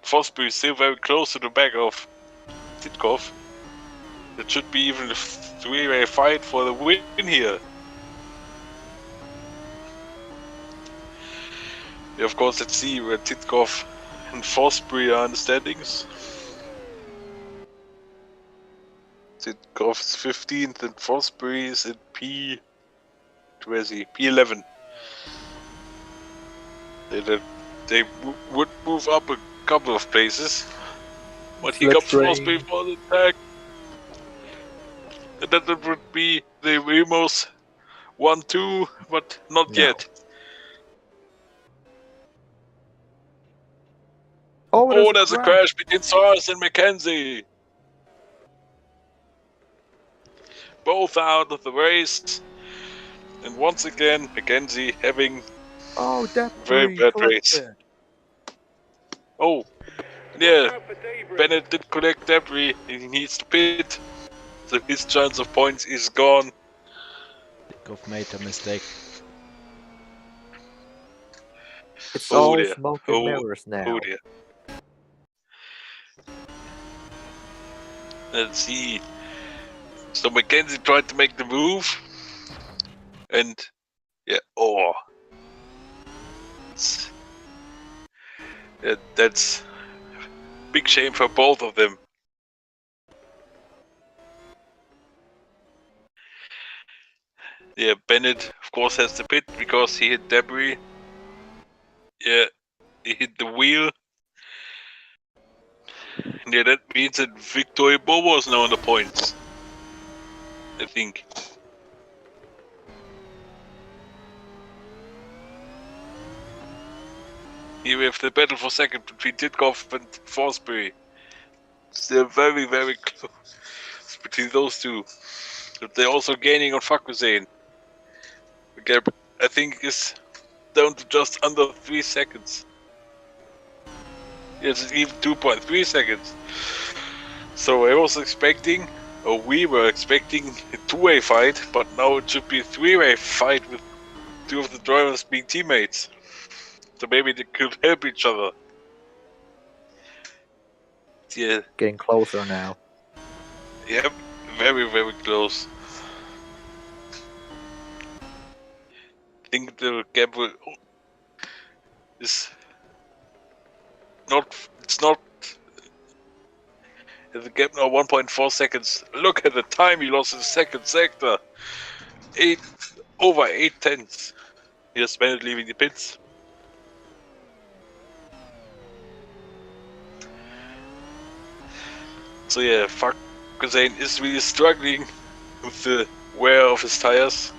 Fosbury is still very close to the back of Titkoff. It should be even a three-way fight for the win here. Yeah, of course, let's see where Titkoff and Fosbury are in the standings. Titkoff is 15th and Fosbury is in P... Where is he? P11. They would move up a couple of places. But here comes Fosbury for the attack. And that would be the Remos 1-2, but not yet. Oh, there's a crash between Suarez and McKenzie. Both out of the race. And once again, McKenzie having very bad race. Oh, yeah, Bennett did collect debris. He needs to pit. So his chance of points is gone. Titkoff made a mistake. It's all smoke and mirrors now. Oh dear. Let's see. So McKenzie tried to make the move. And yeah, that's big shame for both of them. Yeah, Bennett of course has the pit because he hit debris. Yeah, he hit the wheel. And yeah, that means that Victor Bobo is now on the points, I think. Here we have the battle for second between Titkoff and Fosbury. Still very, very close between those two. But they're also gaining on Fakuzain. The gap, I think, is down to just under 3 seconds. Yes, it's even 2.3 seconds. So I was expecting, or we were expecting, a two-way fight, but now it should be a three-way fight with two of the drivers being teammates. So maybe they could help each other. Yeah. Getting closer now. Yep, very, very close. I think the gap is not... It's not... The gap now 1.4 seconds. Look at the time he lost in the second sector. Over 8 tenths. Here's Bennett leaving the pits. So yeah, Fakazane is really struggling with the wear of his tires.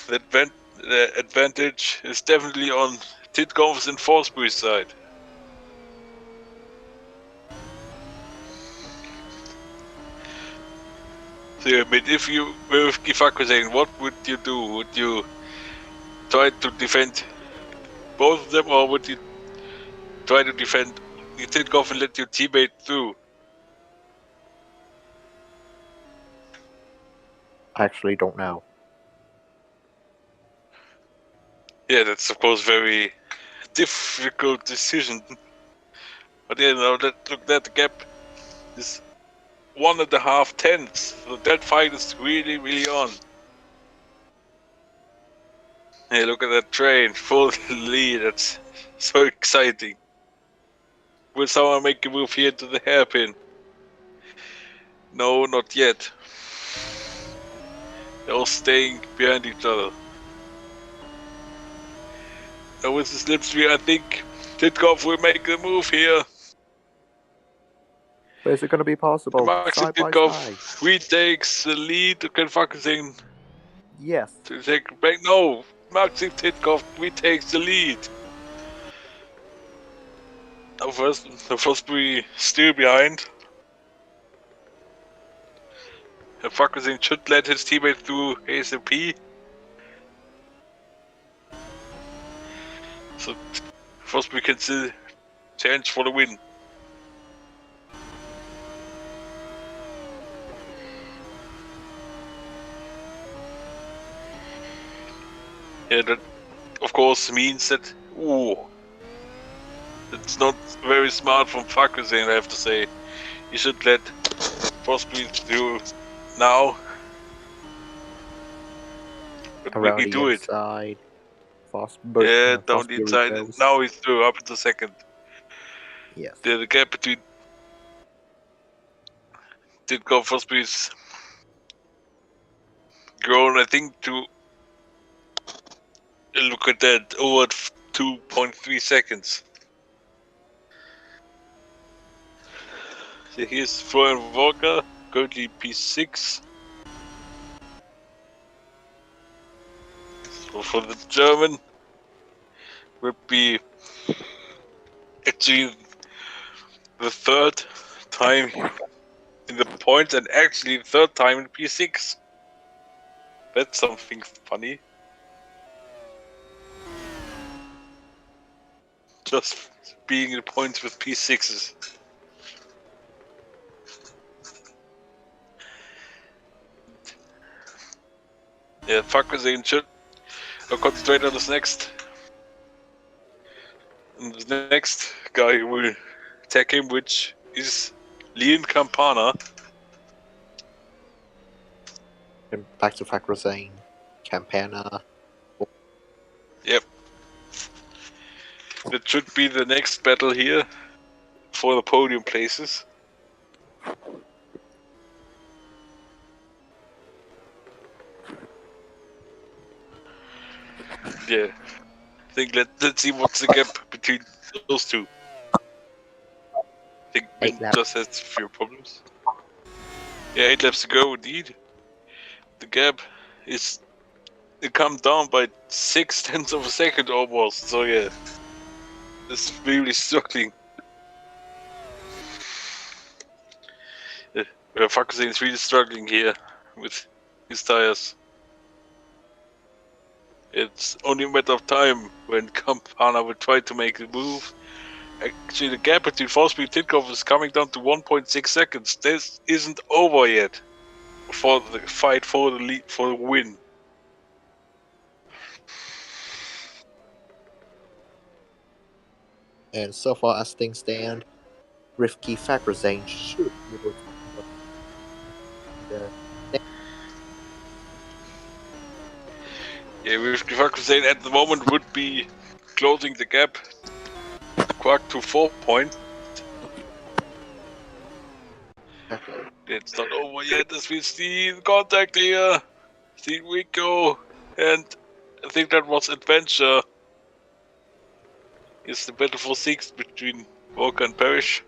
The advantage is definitely on Titkov's and Forsbury's side. So, but if you were with Fakazane, what would you do? Would you try to defend both of them, or would you try to defend Titkov and let your teammate through? I actually don't know. Yeah, that's of course very difficult decision. But yeah, now look at the gap is 1.5 tenths. So that fight is really, really on. Hey, look at that train, full lead. That's so exciting. Will someone make a move here to the hairpin? No, not yet. They're all staying behind each other. And with the slipstream, I think Titkov will make the move here. But is it going to be possible? Max Side by Titkov side. retakes the lead. Can fucking Yes. to take it back. No, Max Titkov retakes the lead. Now the first be still behind. The Fakazin should let his teammate through ASMP. So first we can still chance for the win. Yeah, that of course means that it's not very smart from Fakazin, I have to say. You should let Frostbeat through now. But will Around he the do it? inside. Yeah, down the Fosbury inside. goes. Now he's through up to second. Yes. The gap between Titkov and Frostbeat is grown, I think, to look at that, over 2.3 seconds. So here's Florian Walker, currently P6. So for the German, would be actually the third time in the points and actually the third time in P6. That's something funny. Just being in the points with P6s. Yeah, Fakazin should concentrate on this next. And the next guy who will attack him, which is Leon Campana. And back to Fakrazane. Campana. Yep. That should be the next battle here for the podium places. Yeah. I think let's see what's the gap between those two. I think Win just has a few problems. Yeah, 8 laps to go indeed. The gap is it come down by 0.6 of a second almost, so yeah. It's really struggling. Fakazin is really struggling here with his tires. It's only a matter of time when Campana will try to make the move. Actually, the gap between Forsby and Titkov is coming down to 1.6 seconds. This isn't over yet for the fight for the lead, for the win. And so far as things stand, Rifki Fakrazane should be able to. Yeah, Rifki Fakazane at the moment would be closing the gap quite to 4 points. It's not over yet as we see the contact here. See Rico, and I think that was Adventure. It's the battle for 6 between Walker and Parrish.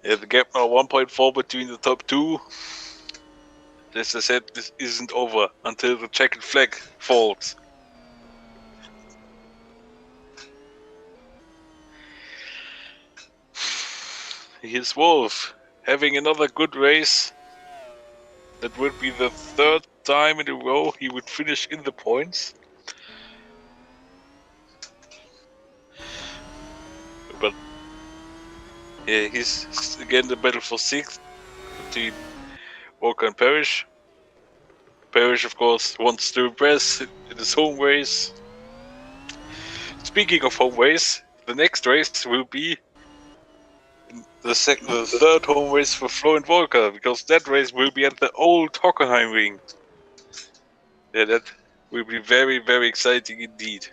Yeah, the gap now 1.4 between the top two. As I said, this isn't over until the checkered flag falls. Here's Wolf having another good race. That would be the third time in a row he would finish in the points. But yeah, he's again the battle for sixth between Walker and Parrish. Parrish, of course, wants to impress in his home race. Speaking of home race, the next race will be the third home race for Flo and Walker, because that race will be at the old Hockenheim ring. Yeah, that will be very, very exciting indeed.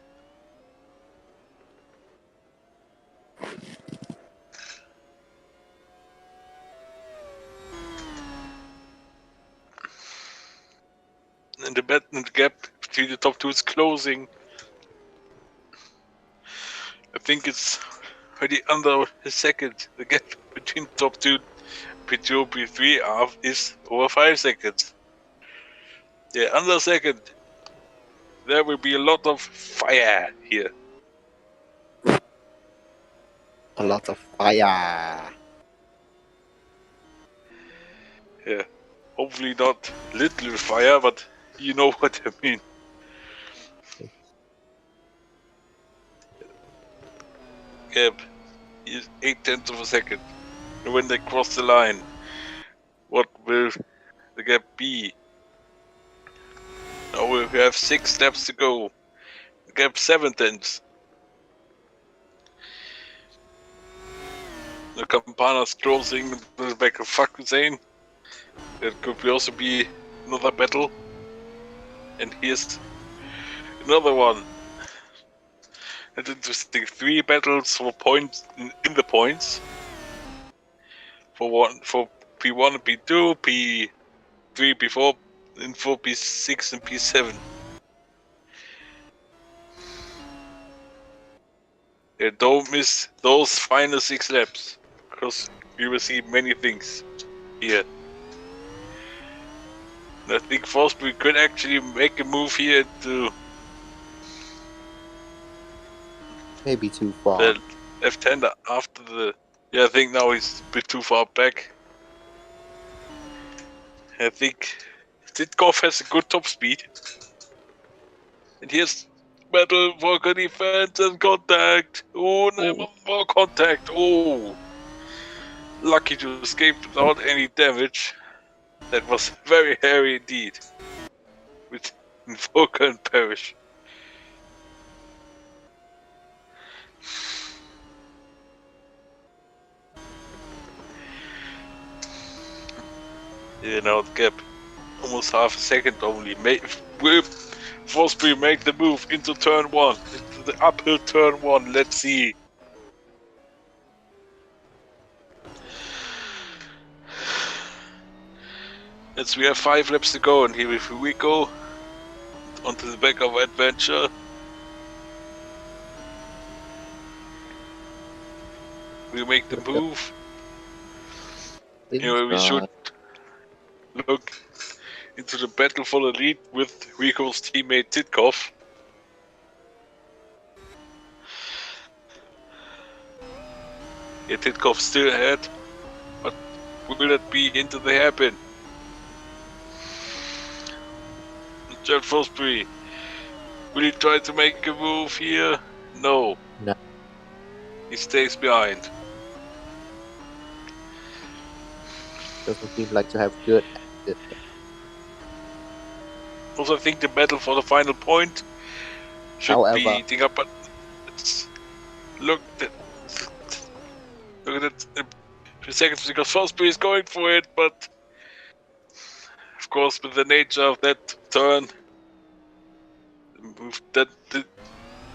And the gap between the top two is closing. I think it's already under a second. The gap between the top two, P2, P3 is over 5 seconds. Yeah, under a second. There will be a lot of fire here. A lot of fire. Yeah, hopefully not little fire, but you know what I mean. Gap is 0.8 of a second. And when they cross the line, what will the gap be? Now we have 6 laps to go. The gap 7 tenths. The Campana's closing the back of Hussein. That could also be another battle. And here's another one. That's interesting. 3 battles for points in the points. For P1 and P2, P3, P4, and for P6 and P7. Yeah, don't miss those final 6 laps, because you will see many things here. And I think Forsberg could actually make a move here to Maybe too far. the left-hander after the... Yeah, I think now he's a bit too far back. I think Titkov has a good top speed. And here's battle for good defense and contact. Oh, never more contact. Oh, lucky to escape without any damage. That was very hairy indeed. With Volker and Parrish. Yeah, now the gap almost half a second only. Will Forsberg make the move into turn 1, into the uphill turn 1? Let's see. Yes, we have 5 laps to go, and here we go onto the back of adventure. We make the move. Anyway, we should look into the battle for the lead with Rico's teammate Titkov. Yeah, Titkov still ahead, but will that be into the hairpin? Jet Forsberg, will he try to make a move here? No. No. He stays behind. Doesn't seem like to have good. Also, I think the battle for the final point should be eating up, but look at it in a few seconds, because Forsberg is going for it, but of course with the nature of that turn, the move that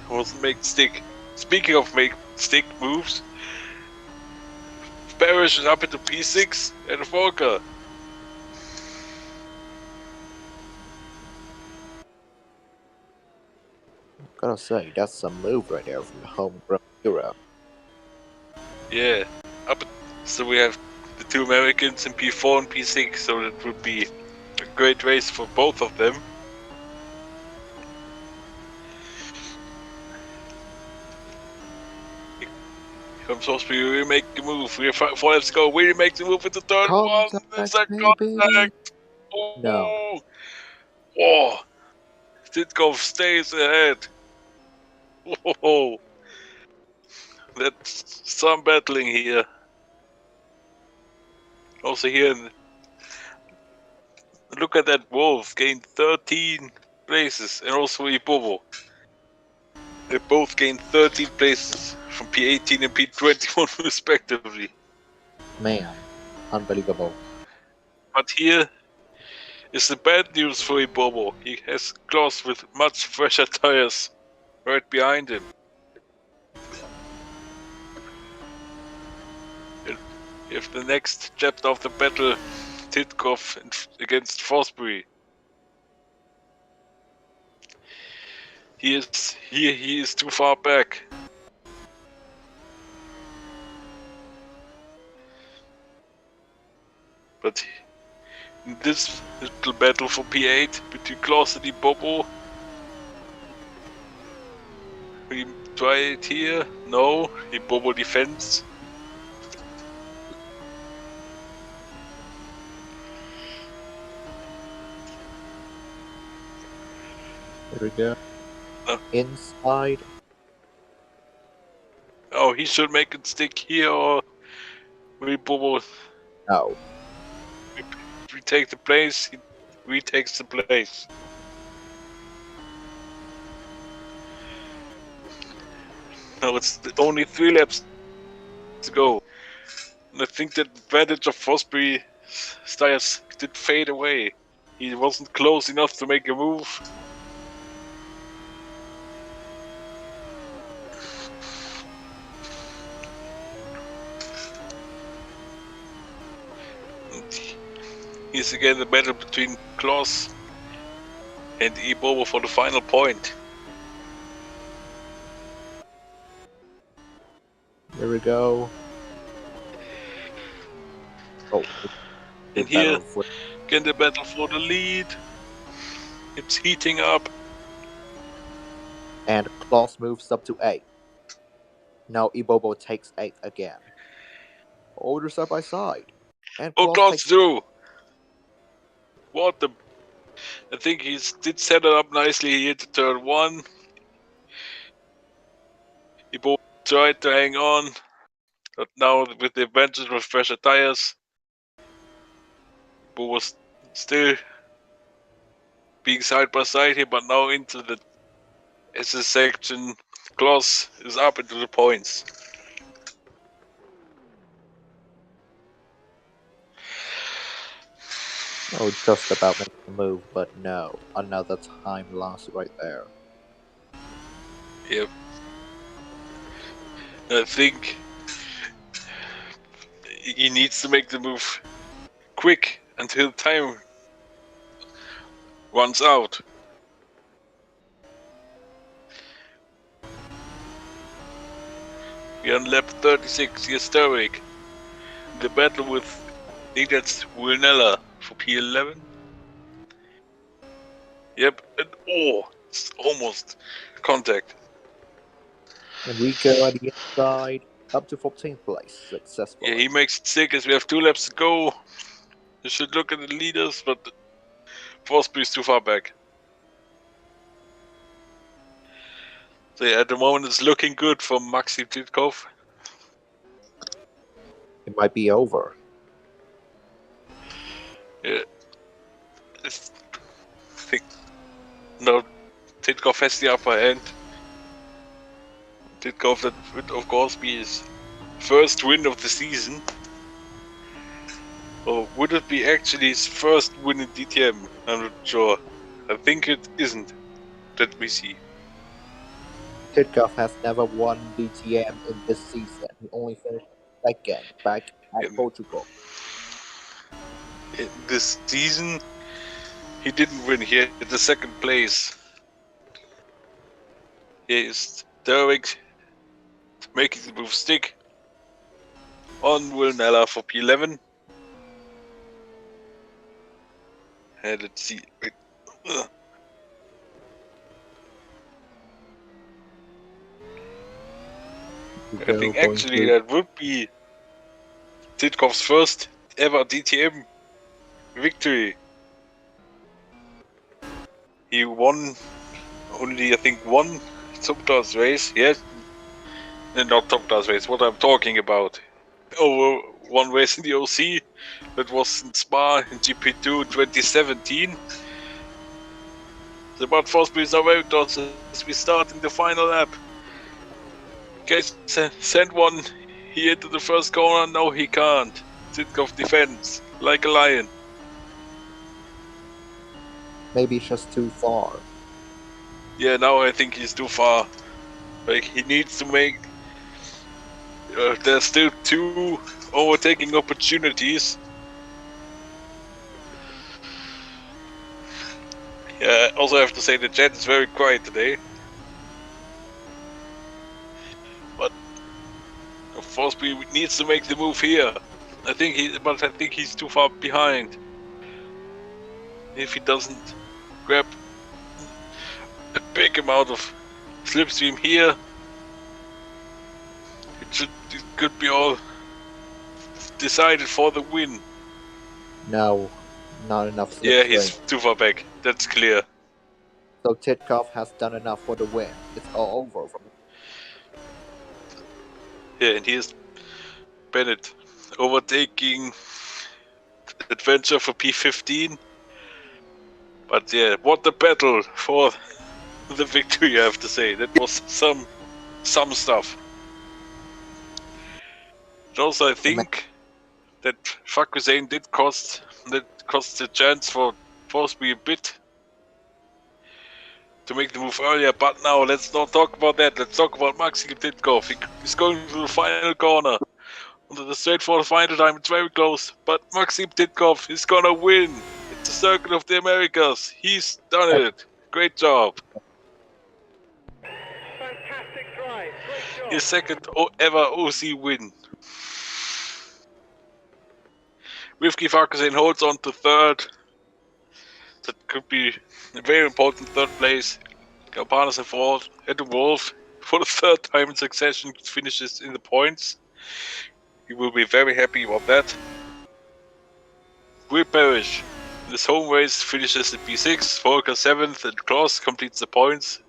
wasn't make stick. Speaking of make stick moves, Parrish is up into P6 and Volker. Gotta say, that's some move right there from the homegrown hero. Yeah. So we have the two Americans in P4 and P6, so that would be a great race for both of them. Here comes Osprey, we make the move. We have 4 laps to go. We make the move with the third one. It's a baby! contact. No. Oh. Whoa. Titkov stays ahead. Whoa. That's some battling here. Also here, look at that Wolf, gained 13 places, and also Ibobo. They both gained 13 places from P18 and P21 respectively. Man, unbelievable. But here is the bad news for Ibobo. He has Klaus with much fresher tires right behind him. If the next chapter of the battle, Titkov against Fosbury. He is too far back. But in this little battle for P8 between Klaus and Ibobo, we try it here. No, Ibobo defends. Here we go. Inside. Oh, he should make it stick here, or Ibobo No. retake the place. He retakes the place. Now it's only 3 laps to go. And I think that the advantage of Fosbury's tires did fade away. He wasn't close enough to make a move. And here's again the battle between Klaus and Ibobo for the final point. Here we go. Oh. And here, again the battle for the lead. It's heating up. And Klaus moves up to 8. Now Ibobo takes 8 again. Order side by side. And Oh, Klaus takes... through! What the... I think he did set it up nicely. He hit the turn 1. Ibobo tried to hang on. But now with the advantage of fresher tires, Ibobo was still being side by side here, but now into the SS section. Klaus is up into the points. Oh, just about making a move, but no. Another time loss right there. Yep. I think he needs to make the move quick until time runs out. We're on lap 36, here's Sturwick. The battle with, I think that's Wilnella for P11. Yep, and oh, it's almost contact. Enrico at the inside, up to 14th place, successfully. Yeah, he makes it sick as we have 2 laps to go. You should look at the leaders, but Fosbury is too far back. So yeah, at the moment it's looking good for Maxim Titkov. It might be over. Yeah. I think no, Titkov has the upper hand. Titkov, that would of course be his first win of the season. Or would it be actually his first win in DTM? I'm not sure. I think it isn't. Let me see. Titkov has never won DTM in this season. He only finished second back at Portugal. In this season, he didn't win here at the 2nd place. Here is Derek making the move stick on Wilnella for P11. And let's see. Wait. I think actually that would be Titkov's first ever DTM victory. He won only, I think, one top class race. Yes, not top class race. What I'm talking about. Over one race in the OC. That was in Spa in GP2 2017. The Bud Fosbury is now very close as we start in the final lap. Okay, send one here into the first corner. No, he can't. Titkov defends like a lion. Maybe just too far. Yeah, now I think he's too far. Like, he needs to make... there's still 2 overtaking opportunities. Yeah, also I have to say the chat is very quiet today. But Forsby needs to make the move here. I think he's too far behind. If he doesn't grab a big amount of slipstream here, it could be all decided for the win. No, not enough slipstream. Yeah, he's too far back. That's clear. So Titkov has done enough for the win. It's all over from. Yeah, and here's Bennett overtaking Adventure for P15. But yeah, what a battle for the victory, I have to say. That was some stuff. And also, I think that Fakuzain did cost the chance for Forsby a bit to make the move earlier. But now let's not talk about that. Let's talk about Maxim Titkov. He's going to the final corner. Onto the straight for the final time. It's very close. But Maxim Titkov is gonna win. It's the Circuit of the Americas. He's done it. Great job. Fantastic drive. Great job. His second ever OC win. Rivki Farkasin holds on to third. That could be a very important third place. Galpanas and fourth. Adam Wolf, for the third time in succession, finishes in the points. He will be very happy about that. Will Parrish, in his home race, finishes in P6. Volker 7th, and Klaus completes the points.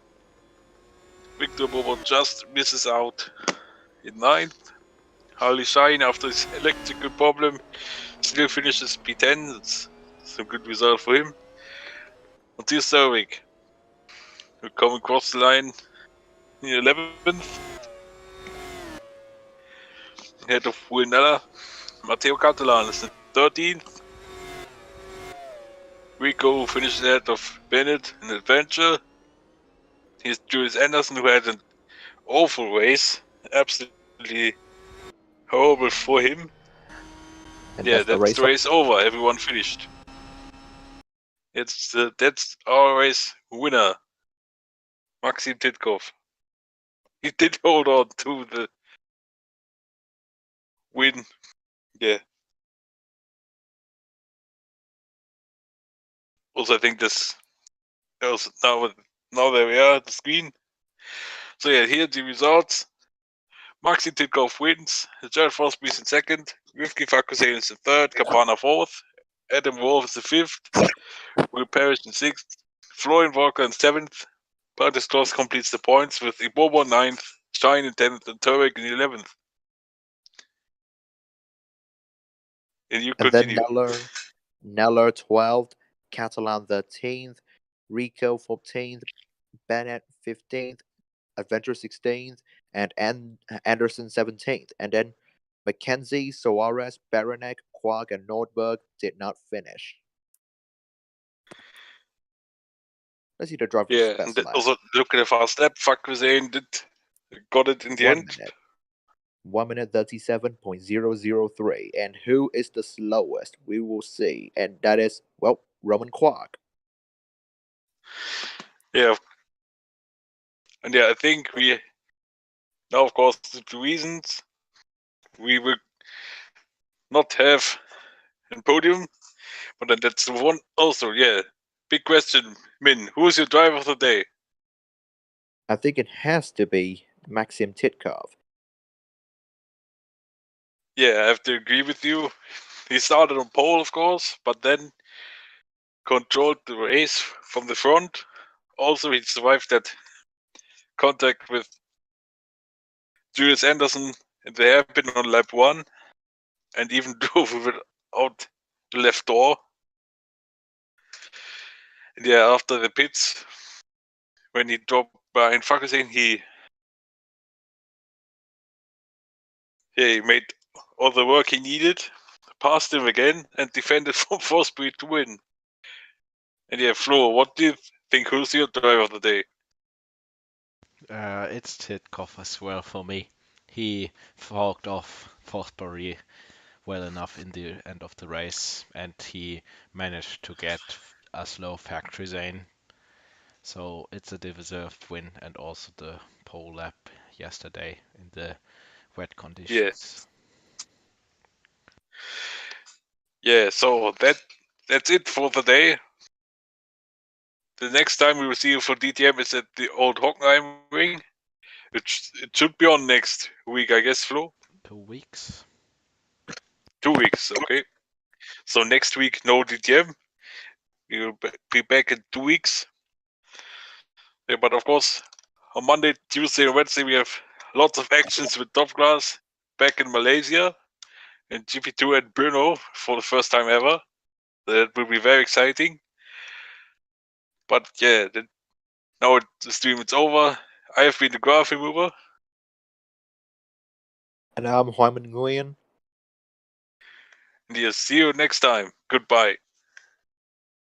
Victor Bobo just misses out in 9th. Harley Shine, after his electrical problem, still finishes P10. That's some good result for him. Matthias Servik, will come across the line in 11th. Ahead of Wilnella. Matteo Catalan is in 13th. Rico finishes ahead of Bennett in Adventure. Here's Julius Anderson, who had an awful race. Absolutely horrible for him. And yeah, that's the race over. Everyone finished. That's our race winner, Maxim Titkov. He did hold on to the win. Yeah. Also, I think this was now there we are at the screen. So yeah, here are the results. Maxim Titkov wins. Jared Frostby is in second. Rivki Fakusain is in third. Kapana fourth. Adam Wolf is the fifth. Will Parrish in sixth. Florian Walker in seventh. Curtis Klaus completes the points with Ibobo 9th, Shine in 10th, and Turek in 11th. And you continue. Then Neller 12th, Catalan 13th, Rico 14th, Bennett 15th, Adventure 16th, and Anderson 17th. And then Mackenzie, Soares, Baranek, Quag, and Nordberg did not finish. Let's see the driver's Yeah, and also look at the fast lap. Fakuzain got it in the end. 1 minute 37.003. And who is the slowest? We will see. And that is, well, Roman Quag. Yeah, And yeah, I think we now, of course, the reasons we will not have a podium, but then that's the one also. Yeah, big question, Min. Who is your driver of the day? I think it has to be Maxim Titkov. Yeah, I have to agree with you. He started on pole, of course, but then controlled the race from the front. Also, he survived that contact with Julius Anderson in the hairpin on lap 1, and even drove without the left door. And yeah, after the pits, when he dropped behind Farkasin, he made all the work he needed, passed him again, and defended from fourth speed to win. And yeah, Flo, what do you think? Who's your driver of the day? It's Titkov as well for me. He fogged off Fosbury well enough in the end of the race, and he managed to get a slow factory zone. So it's a deserved win, and also the pole lap yesterday in the wet conditions. Yeah, so that's it for the day. The next time we will see you for DTM is at the old Hockenheim ring. It should be on next week, I guess, Flo? 2 weeks. 2 weeks, okay. So next week, no DTM. We will be back in 2 weeks. Yeah, but of course, on Monday, Tuesday, and Wednesday, we have lots of actions with Top Class back in Malaysia and GP2 at Brno for the first time ever. That will be very exciting. But yeah, now the stream is over. I have been the graph remover. And I'm Huayman Nguyen. And yeah, see you next time. Goodbye.